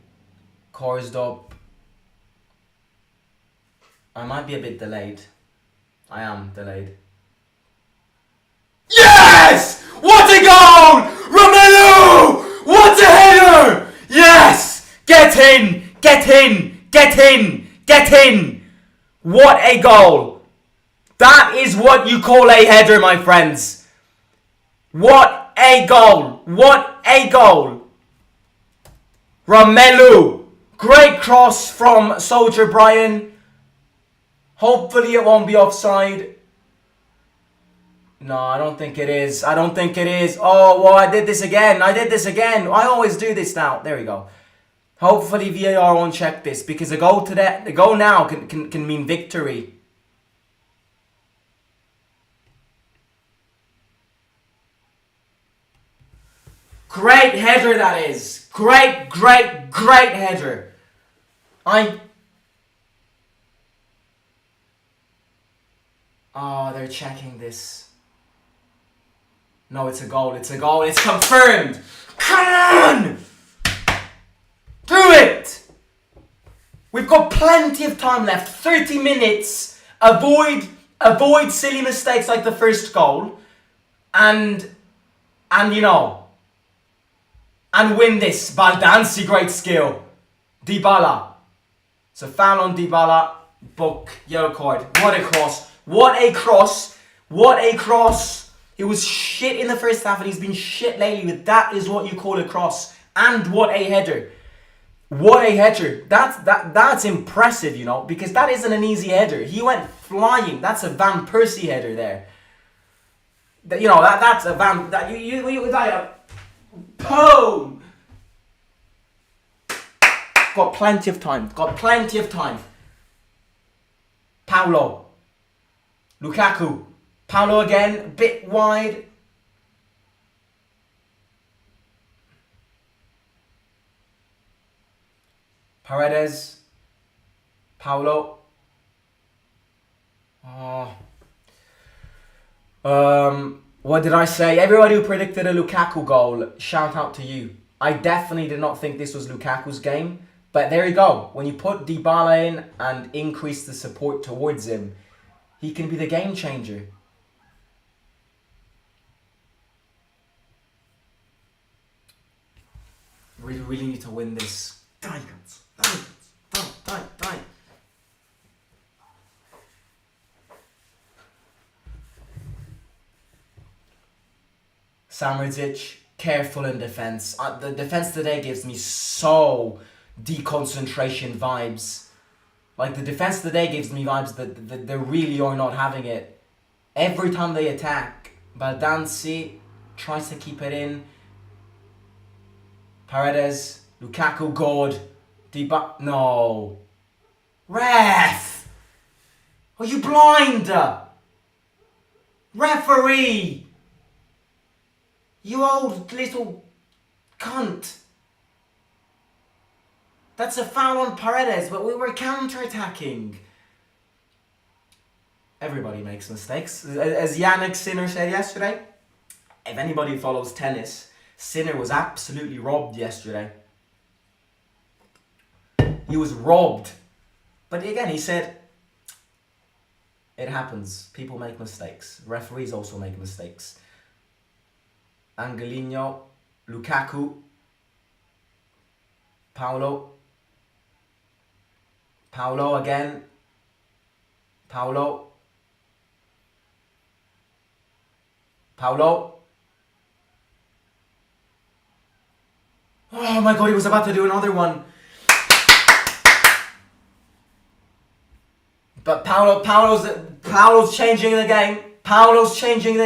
Korsdorp. I might be a bit delayed. I am delayed. Yes! What a goal! Romelu! What a header! Yes! Get in! Get in! Get in! Get in! What a goal! That is what you call a header, my friends. What a goal! What a goal! Romelu! Great cross from Soldier Brian. Hopefully it won't be offside. No, I don't think it is. I don't think it is. Oh, well, I did this again. I always do this now. There we go. Hopefully VAR won't check this, because a goal now can mean victory. Great header that is. Great header. Oh, they're checking this. No, it's a goal. It's confirmed. Come on! Do it! We've got plenty of time left. 30 minutes. Avoid silly mistakes like the first goal. And win this. Baldanzi, great skill. Dybala. So foul on Dybala. Book. Yellow card. What a cross. What a cross. What a cross. He was shit in the first half and he's been shit lately. But that is what you call a cross. And what a header. What a header. That's impressive, because that isn't an easy header. He went flying. That's a Van Persie header there. That's a Van... Boom! Got plenty of time. Paulo. Lukaku. Paulo again. A bit wide. Paredes. Paulo. What did I say? Everybody who predicted a Lukaku goal, shout out to you. I definitely did not think this was Lukaku's game. But there you go. When you put Dybala in and increase the support towards him, he can be the game changer. We really need to win this. Die. Samardžić, careful in defense. The defense today gives me so deconcentration vibes. Like, the defense today gives me vibes that they really are not having it. Every time they attack, Baldanzi tries to keep it in. Paredes, Lukaku, good. No. Ref! Are you blind? Referee! You old little cunt. That's a foul on Paredes, but we were counter-attacking. Everybody makes mistakes. As Yannick Sinner said yesterday, if anybody follows tennis, Sinner was absolutely robbed yesterday. He was robbed. But again, he said, it happens. People make mistakes. Referees also make mistakes. Angelino, Lukaku, Paulo again, Paulo. Oh my god, he was about to do another one. But Paulo's changing the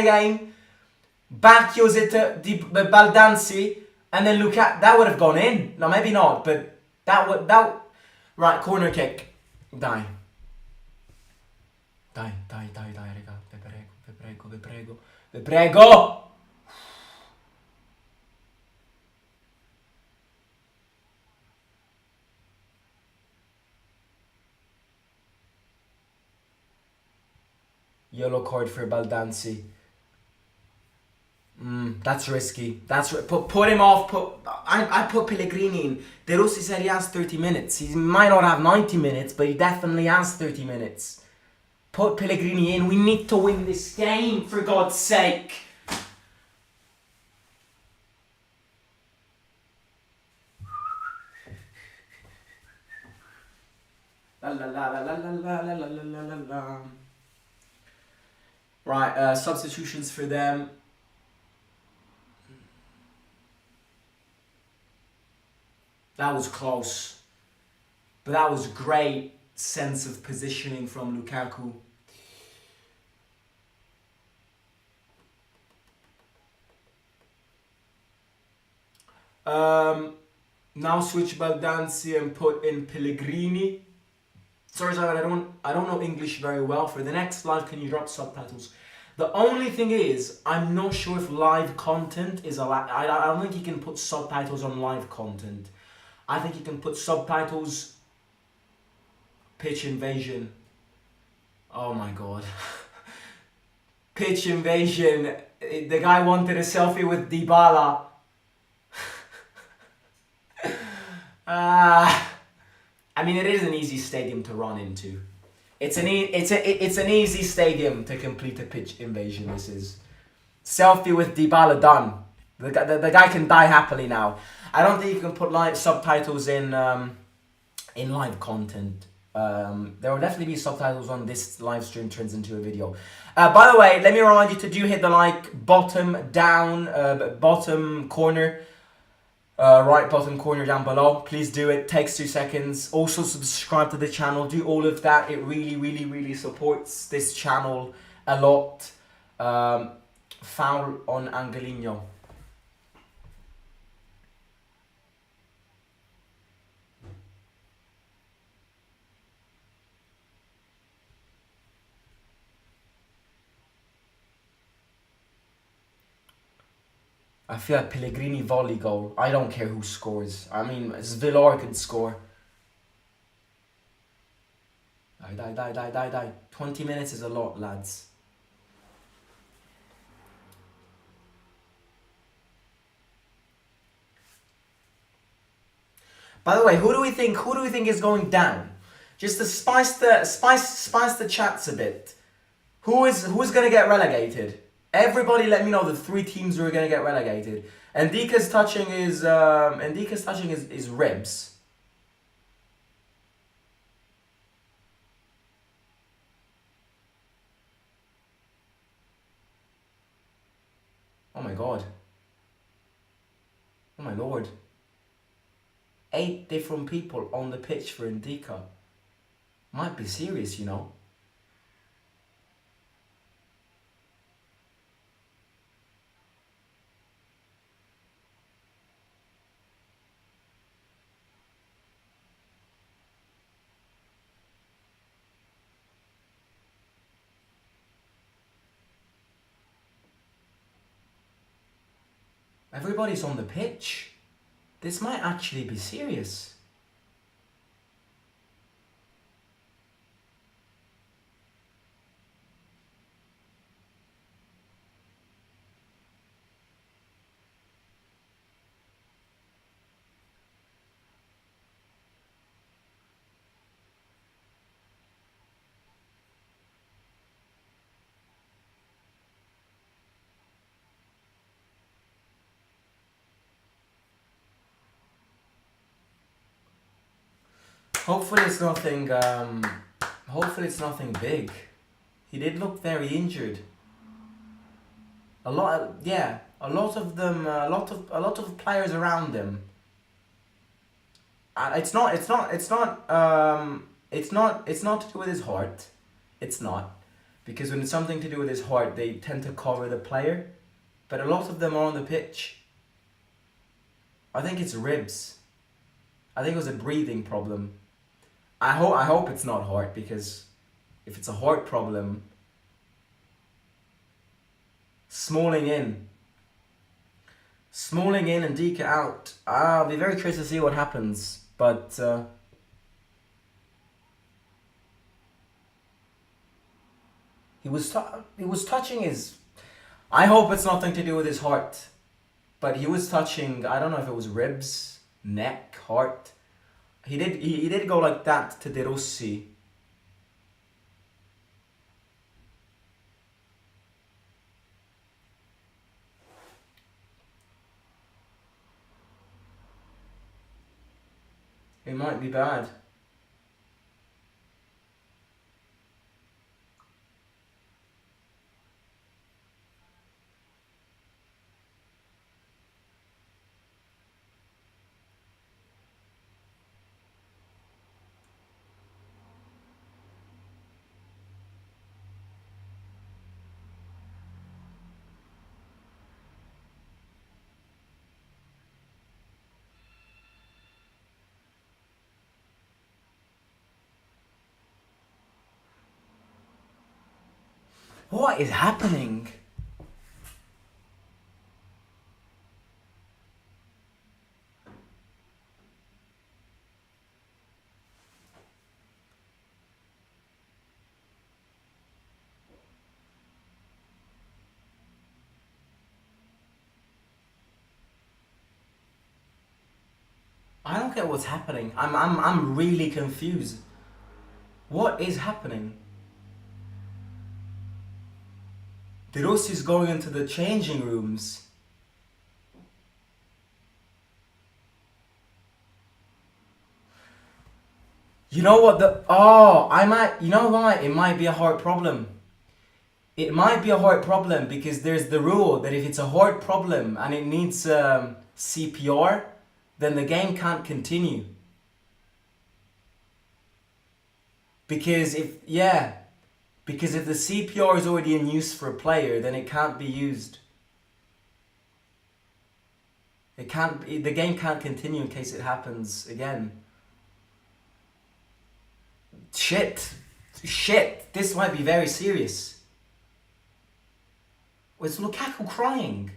game. Bacchio's it to Baldanzi, and then Lukaku. That would have gone in. No, maybe not, but that. Right, corner kick. Dai, raga. Vi prego. Yellow card for Baldanzi. That's risky. Put him off. I put Pellegrini in. De Rossi said he has 30 minutes. He might not have 90 minutes, but he definitely has 30 minutes. Put Pellegrini in. We need to win this game, for God's sake. Right, substitutions for them. That was close. But that was great sense of positioning from Lukaku. Now switch Baldanzi and put in Pellegrini. Sorry, I don't know English very well. For the next live, can you drop subtitles? The only thing is, I'm not sure if live content is allowed. I don't think you can put subtitles on live content. I think you can put subtitles. Pitch invasion. Oh my god. Pitch invasion. The guy wanted a selfie with Dybala. I mean, it is an easy stadium to run into. It's an easy stadium to complete a pitch invasion. This is selfie with Dybala done. The guy can die happily now. I don't think you can put live subtitles in live content. There will definitely be subtitles on this live stream turns into a video. By the way, let me remind you to hit the like bottom corner. Right bottom corner down below. Please do it. Takes 2 seconds. Also subscribe to the channel. Do all of that. It really supports this channel a lot. Foul on Angelino. I feel like Pellegrini volley goal. I don't care who scores. I mean, Villar could score. Die. 20 minutes is a lot, lads. By the way, who do we think is going down? Just to spice the chats a bit. Who's gonna get relegated? Everybody let me know the 3 teams who are going to get relegated. And Dika's touching his ribs. Oh my god. Oh my lord. 8 different people on the pitch for Ndika. Might be serious, you know. Everybody's on the pitch. This might actually be serious. Hopefully it's nothing. Hopefully it's nothing big. He did look very injured. A lot, yeah. A lot of them. A lot of players around him. And it's not. It's not. It's not. It's not to do with his heart. It's not, because when it's something to do with his heart, they tend to cover the player. But a lot of them are on the pitch. I think it's ribs. I think it was a breathing problem. I hope it's not heart, because if it's a heart problem, Smalling in and Dika out. I'll be very curious to see what happens, but he was touching his. I hope it's nothing to do with his heart, but he was touching. I don't know if it was ribs, neck, heart. He did go like that to De Rossi. It might be bad. What is happening? I don't get what's happening. I'm really confused. What is happening? De Rossi's going into the changing rooms. You know what you know what? It might be a heart problem. It might be a heart problem, because there's the rule that if it's a heart problem and it needs CPR, then the game can't continue. Because if the CPR is already in use for a player, then it can't be used. The game can't continue in case it happens again. Shit, this might be very serious. Was Lukaku crying?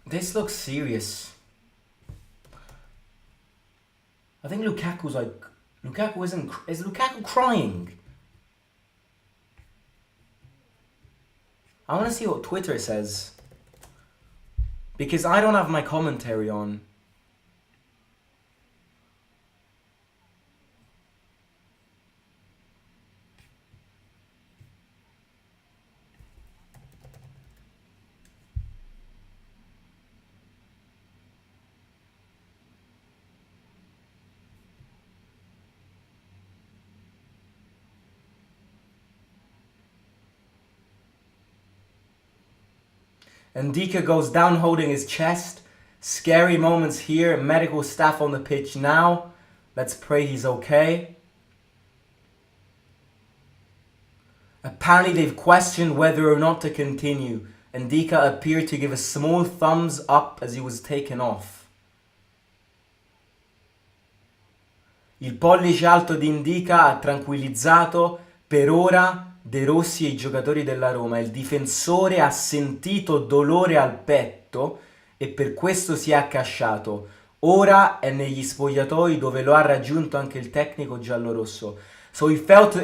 This looks serious. I think Lukaku's like... Is Lukaku crying? I want to see what Twitter says, because I don't have my commentary on. And Dika goes down holding his chest. Scary moments here. Medical staff on the pitch now. Let's pray he's okay. Apparently they've questioned whether or not to continue. And Dika appeared to give a small thumbs up as he was taken off. Il pollice alto di Indica ha tranquillizzato per ora De Rossi e i giocatori della Roma. Il difensore ha sentito dolore al petto e per questo si è accasciato. Ora è negli spogliatoi dove lo ha raggiunto anche il tecnico giallorosso. So he felt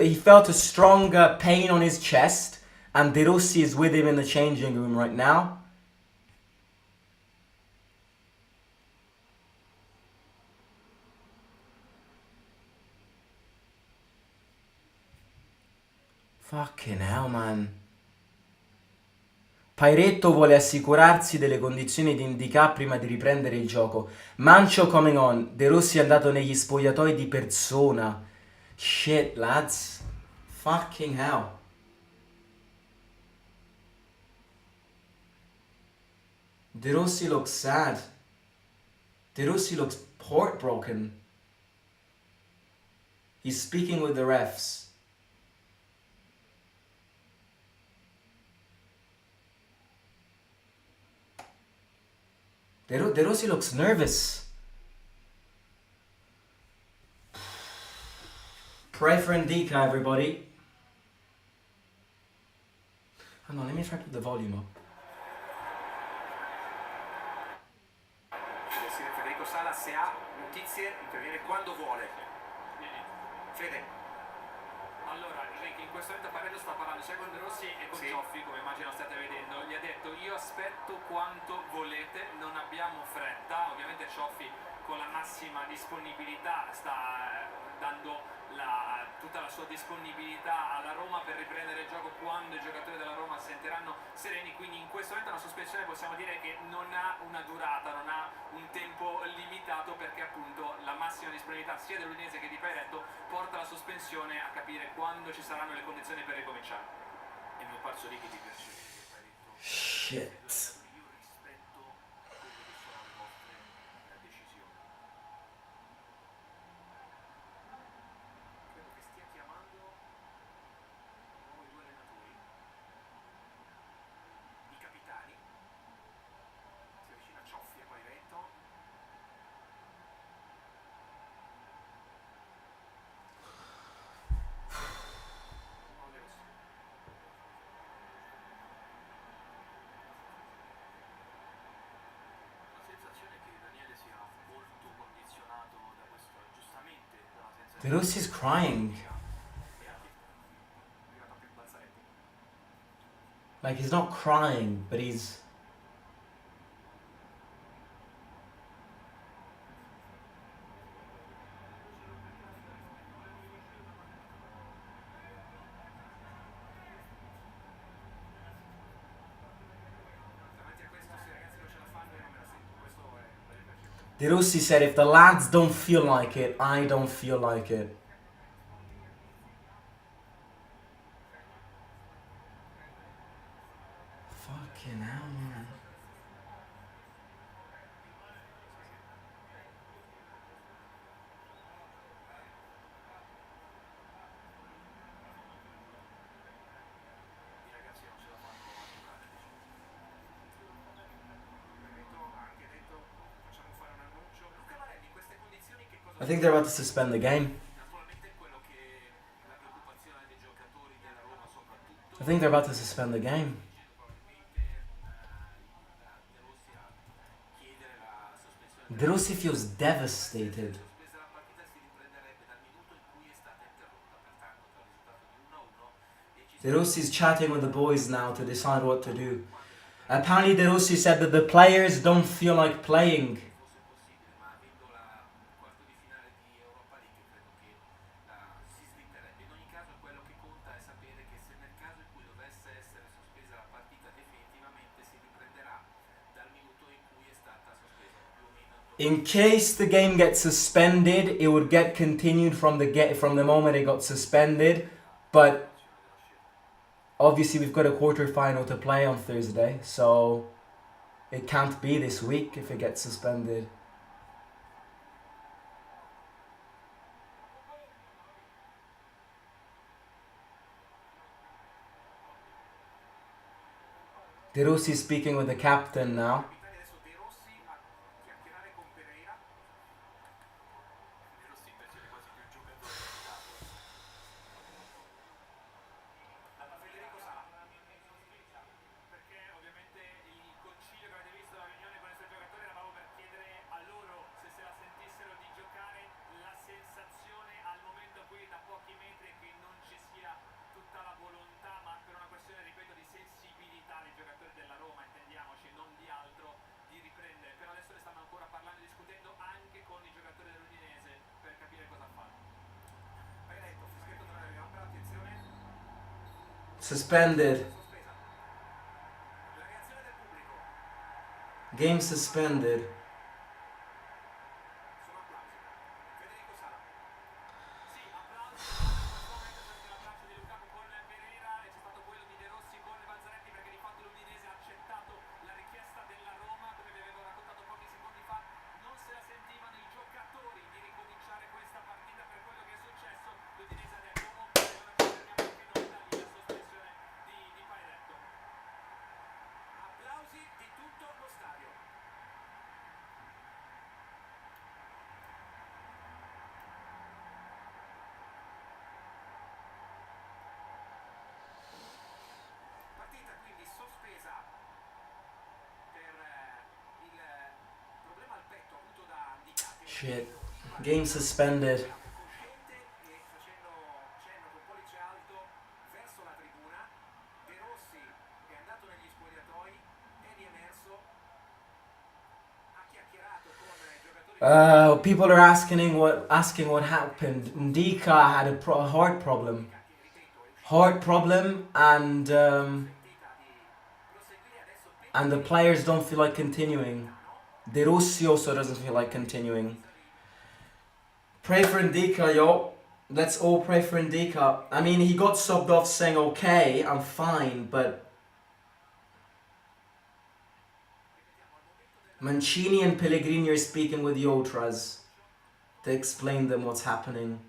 a strong pain on his chest, and De Rossi is with him in the changing room right now. Fucking hell, man. Pairetto vuole assicurarsi delle condizioni di Indica prima di riprendere il gioco. Mancio coming on. De Rossi è andato negli spogliatoi di persona. Shit, lads. Fucking hell. De Rossi looks sad. De Rossi looks heartbroken. He's speaking with the refs. De Rossi looks nervous. Pray for Indica, everybody. Hang on, let me try to put the volume up. Federico Sala, se ha notizie, interviene quando vuole. Fede. Allora, Enrico, in questo momento Pareto sta parlando sia con De Rossi e con Cioffi, come immagino state vedendo. Gli ha detto: io aspetto quanto volete, non abbiamo fretta. Ovviamente Cioffi con la massima disponibilità sta dando tutta la sua disponibilità alla Roma per riprendere il gioco quando i giocatori della Roma si sentiranno sereni. Quindi in questo momento una sospensione possiamo dire che non ha una durata, non ha un tempo limitato, perché appunto la massima disponibilità sia dell'Udinese che di Pairetto porta la sospensione a capire quando ci saranno le condizioni per ricominciare. E mi ho perso lì che ti piace Pairetto. Shit. Io rispetto quelle che sono le vostre decisioni. Credo che stia chiamando i nuovi due allenatori, i capitani. Si avvicina Cioffi e Pairetto. De Rossi's crying. Like, he's not crying, but he's... De Rossi said, if the lads don't feel like it, I don't feel like it. Fucking hell, man. I think they're about to suspend the game. I think they're about to suspend the game. De Rossi feels devastated. De Rossi's chatting with the boys now to decide what to do. Apparently De Rossi said that the players don't feel like playing. In case the game gets suspended, it would get continued from the moment it got suspended. But obviously we've got a quarterfinal to play on Thursday, so it can't be this week if it gets suspended. De Rossi speaking with the captain now. Tutta la volontà, ma per una questione, ripeto, di sensibilità dei giocatori della Roma, intendiamoci, non di altro. Suspended. sospesa. La reazione del pubblico. Game suspended. Sono applausi. Federico Sala. Sì, applausi in questo momento c'è l'abbraccio di Lukaku con Pereira e c'è stato quello di De Rossi con Balzaretti perché di fatto l'Udinese ha accettato la richiesta della Roma, come vi avevo raccontato pochi secondi fa, non se la sentivano i giocatori di ricominciare questa partita per quello che è successo. L'Udinese ha detto ok, allora ci fermiamo anche noi, da lì la sospensione di Pairetto. Applausi di tutto lo stadio. Partita quindi sospesa per il problema al petto avuto da Ndicati. Shit. Game suspended. Cosciente e facendo cenno con pollice alto verso la tribuna. De Rossi è andato negli spogliatoi, è riemerso, ha chiacchierato con i giocatori. People are asking what happened. Ndika had a heart problem. Heart problem, and the players don't feel like continuing. De Rossi also doesn't feel like continuing. Pray for Ndika, yo. Let's all pray for Ndika. I mean, he got subbed off saying, okay, I'm fine, but Mancini and Pellegrini are speaking with the Ultras to explain them what's happening.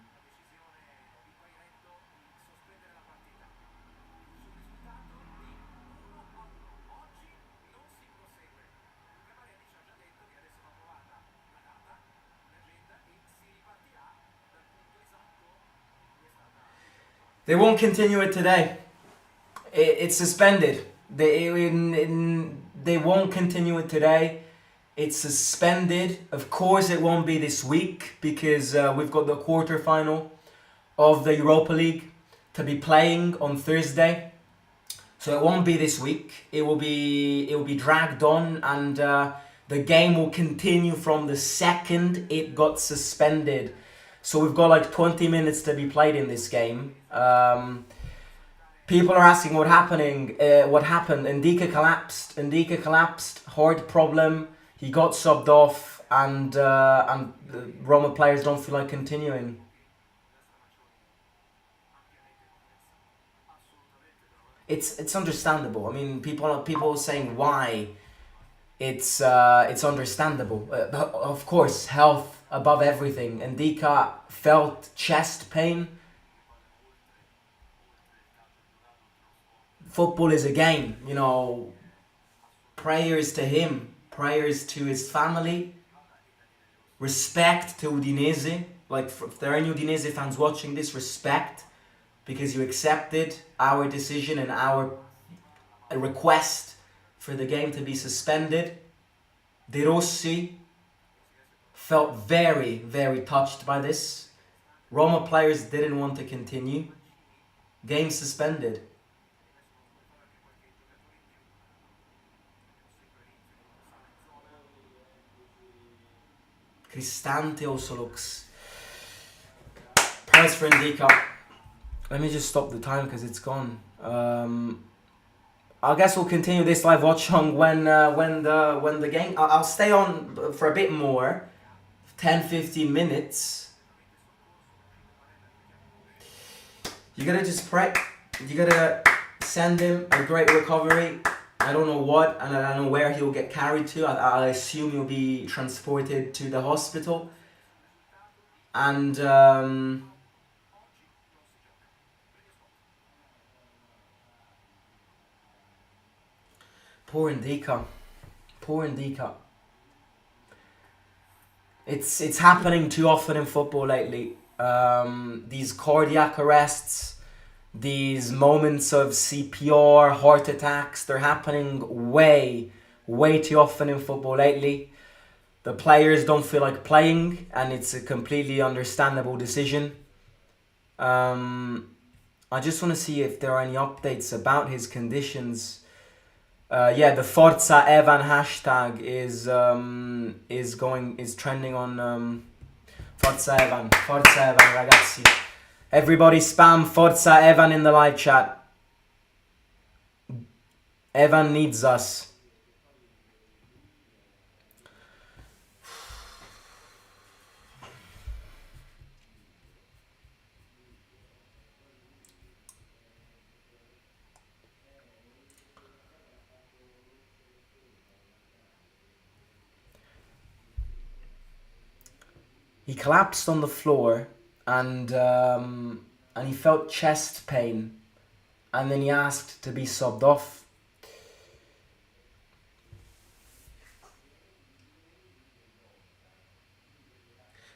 They won't continue it today. It's suspended. They won't continue it today. It's suspended. Of course, it won't be this week because we've got the quarterfinal of the Europa League to be playing on Thursday. So it won't be this week. It will be dragged on, and the game will continue from the second it got suspended. So we've got like 20 minutes to be played in this game. People are asking what happened. Ndika collapsed. Heart problem. He got subbed off, and the Roma players don't feel like continuing. It's understandable. I mean, people saying why. It's understandable. Of course, health above everything. Ndika felt chest pain. Football is a game, you know. Prayers to him, prayers to his family, respect to Udinese. Like, if there are any Udinese fans watching this, respect, because you accepted our decision and our request for the game to be suspended. De Rossi felt very, very touched by this. Roma players didn't want to continue. Game suspended. Cristante also looks. Prayers for Ndika. Let me just stop the time because it's gone. I guess we'll continue this live watching when the game. I'll stay on for a bit more, 10-15 minutes. You gotta just pray. You gotta send him a great recovery. I don't know what, and I don't know where he'll get carried to. I assume he'll be transported to the hospital. And poor Ndika. It's happening too often in football lately. These cardiac arrests, these moments of CPR, heart attacks, they're happening way too often in football lately. The players don't feel like playing, and it's a completely understandable decision. I just want to see if there are any updates about his conditions. The Forza Evan hashtag is trending on Forza Evan, ragazzi. Everybody spam Forza Evan in the live chat. Evan needs us. He collapsed on the floor and he felt chest pain, and then he asked to be subbed off.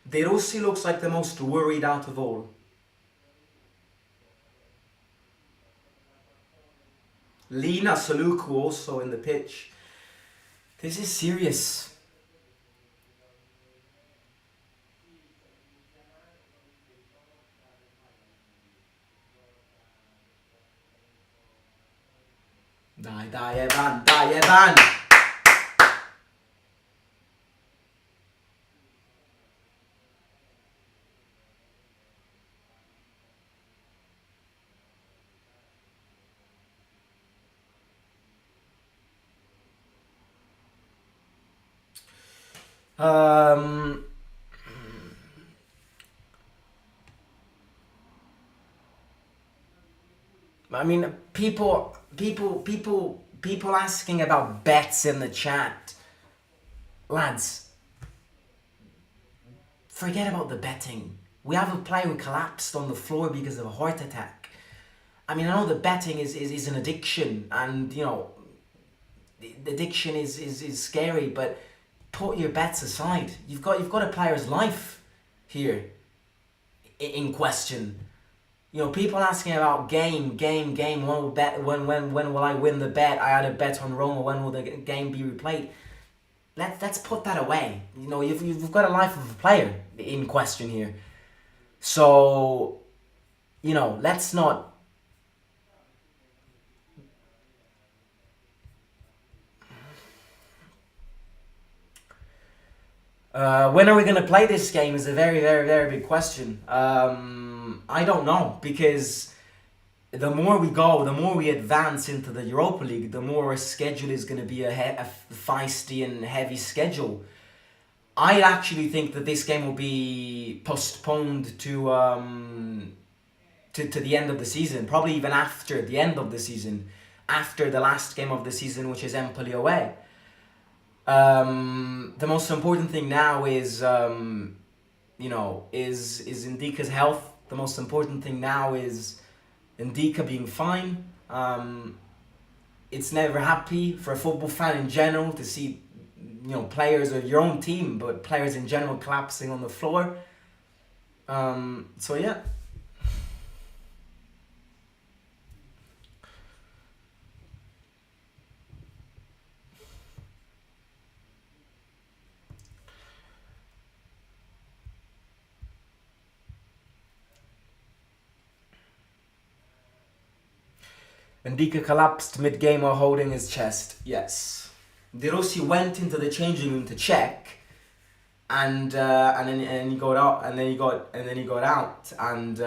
De Rossi looks like the most worried out of all. Lina Saluku also in the pitch. This is serious. Dai Evan, dai Evan! I mean, people asking about bets in the chat. Lads, forget about the betting. We have a player who collapsed on the floor because of a heart attack. I mean, I know the betting is an addiction, and you know, the addiction is scary, but put your bets aside. You've got a player's life here in question. You know, people asking about game. When will I win the bet? I had a bet on Roma. When will the game be replayed? Let's put that away. You know, you've got a life of a player in question here. So, you know, let's not. When are we going to play this game is a very, very, very big question. I don't know, because the more we go, the more we advance into the Europa League, the more our schedule is going to be a feisty and heavy schedule. I actually think that this game will be postponed to the end of the season, probably even after the end of the season, after the last game of the season, which is Empoli away. The most important thing now is, you know, is Ndika's health. The most important thing now is Ndika being fine. It's never happy for a football fan in general to see, you know, players of your own team, but players in general collapsing on the floor. So yeah. Ndika collapsed mid-game while holding his chest. Yes. De Rossi went into the changing room to check, and then he got out, and then he got out, and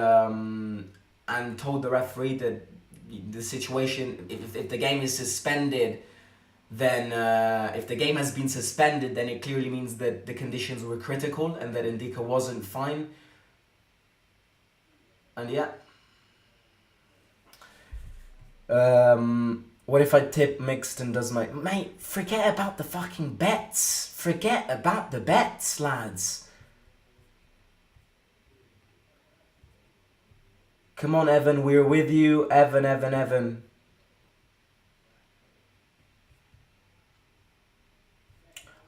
told the referee that the situation, if the game is suspended, then if the game has been suspended, then it clearly means that the conditions were critical and that Ndika wasn't fine. And yeah. What if I tip mixed and does my... Mate, forget about the fucking bets. Forget about the bets, lads. Come on, Evan, we're with you. Evan.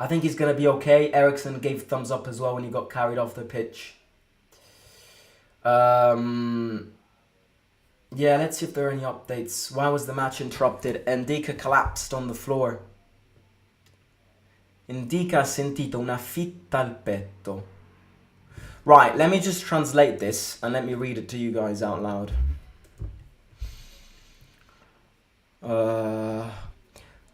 I think he's going to be okay. Ericsson gave thumbs up as well when he got carried off the pitch. Yeah, let's see if there are any updates. Why was the match interrupted? Ndika collapsed on the floor. Ndika ha sentito una fitta al petto. Right, let me just translate this and let me read it to you guys out loud.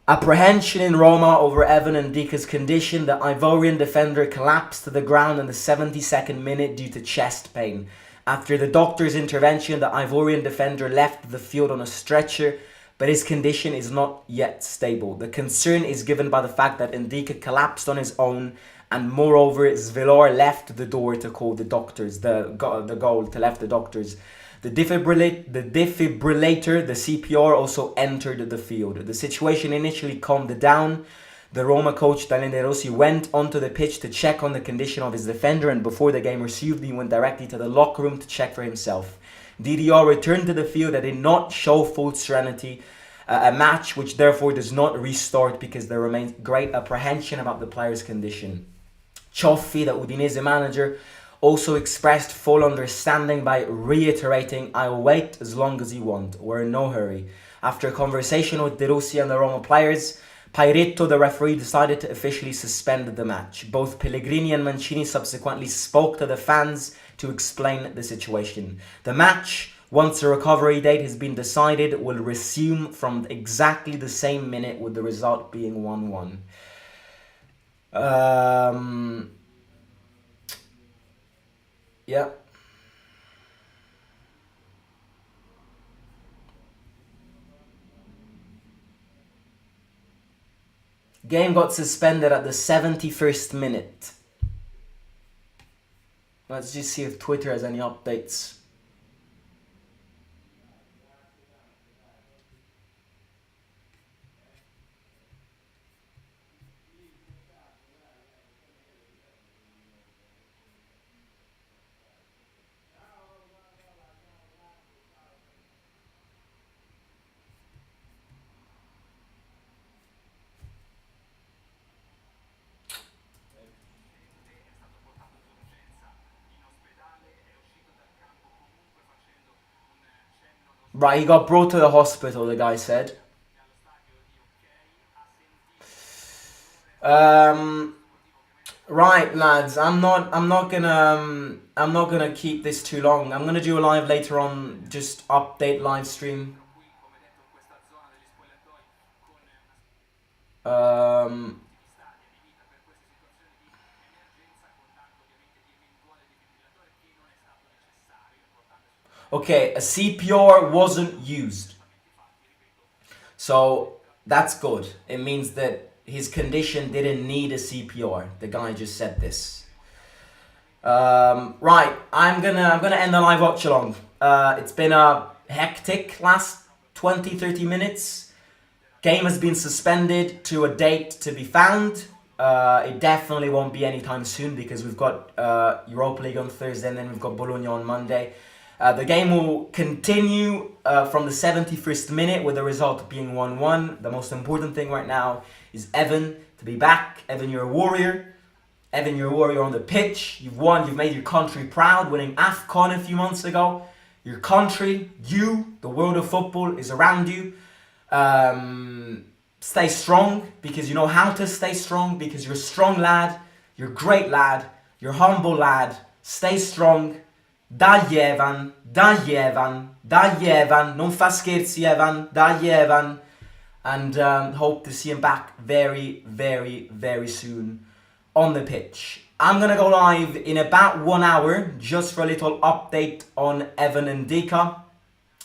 Apprehension in Roma over Evan Ndika's condition. The Ivorian defender collapsed to the ground in the 72nd minute due to chest pain. After the doctor's intervention, the Ivorian defender left the field on a stretcher, but his condition is not yet stable. The concern is given by the fact that Ndika collapsed on his own, and moreover, Zvilor left the door to call the doctors, the goal to left the doctors. The defibrillator, the CPR, also entered the field. The situation initially calmed down. The Roma coach Daniele De Rossi went onto the pitch to check on the condition of his defender, and before the game resumed, he went directly to the locker room to check for himself. DDR returned to the field and did not show full serenity, a match which therefore does not restart because there remains great apprehension about the player's condition. Cioffi, the Udinese manager, also expressed full understanding by reiterating, "I'll wait as long as you want. We're in no hurry." After a conversation with De Rossi and the Roma players, Pairetto, the referee, decided to officially suspend the match. Both Pellegrini and Mancini subsequently spoke to the fans to explain the situation. The match, once a recovery date has been decided, will resume from exactly the same minute, with the result being 1-1. Yeah. Game got suspended at the 71st minute. Let's just see if Twitter has any updates. Right, he got brought to the hospital, the guy said. Right, lads, I'm not gonna keep this too long. I'm gonna do a live later on, just update live stream. Okay, a CPR wasn't used. So that's good. It means that his condition didn't need a CPR. The guy just said this. Right, I'm gonna end the live watch along. It's been a hectic last 20-30 minutes. Game has been suspended to a date to be found. It definitely won't be anytime soon because we've got Europa League on Thursday and then we've got Bologna on Monday. The game will continue from the 71st minute with the result being 1-1. The most important thing right now is Evan to be back. Evan, you're a warrior. Evan, you're a warrior on the pitch. You've won. You've made your country proud, winning AFCON a few months ago. Your country, you, the world of football is around you. Stay strong because you know how to stay strong because you're a strong lad. You're a great lad. You're a humble lad. Stay strong. Dai Evan, dai Evan, dai Evan, non fa scherzi Evan, dai Evan, and hope to see him back very, very, very soon on the pitch. I'm gonna go live in about 1 hour just for a little update on Evan and Dika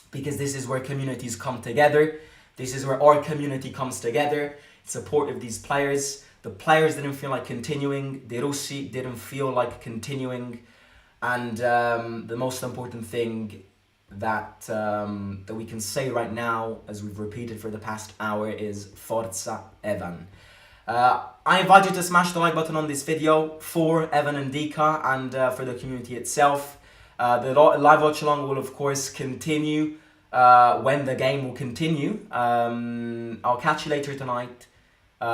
because this is where communities come together. This is where our community comes together in support of these players. The players didn't feel like continuing, De Rossi didn't feel like continuing. And the most important thing that we can say right now, as we've repeated for the past hour, is Forza Evan. I invite you to smash the like button on this video for Evan and Dika and for the community itself. The live watch along will of course continue when the game will continue. I'll catch you later tonight.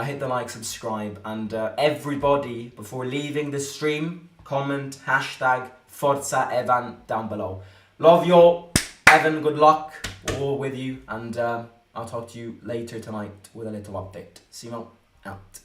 Hit the like, subscribe, and everybody before leaving the stream, comment hashtag Forza Evan down below. Love you all. Evan, good luck. We're all with you, and I'll talk to you later tonight with a little update. Simo out.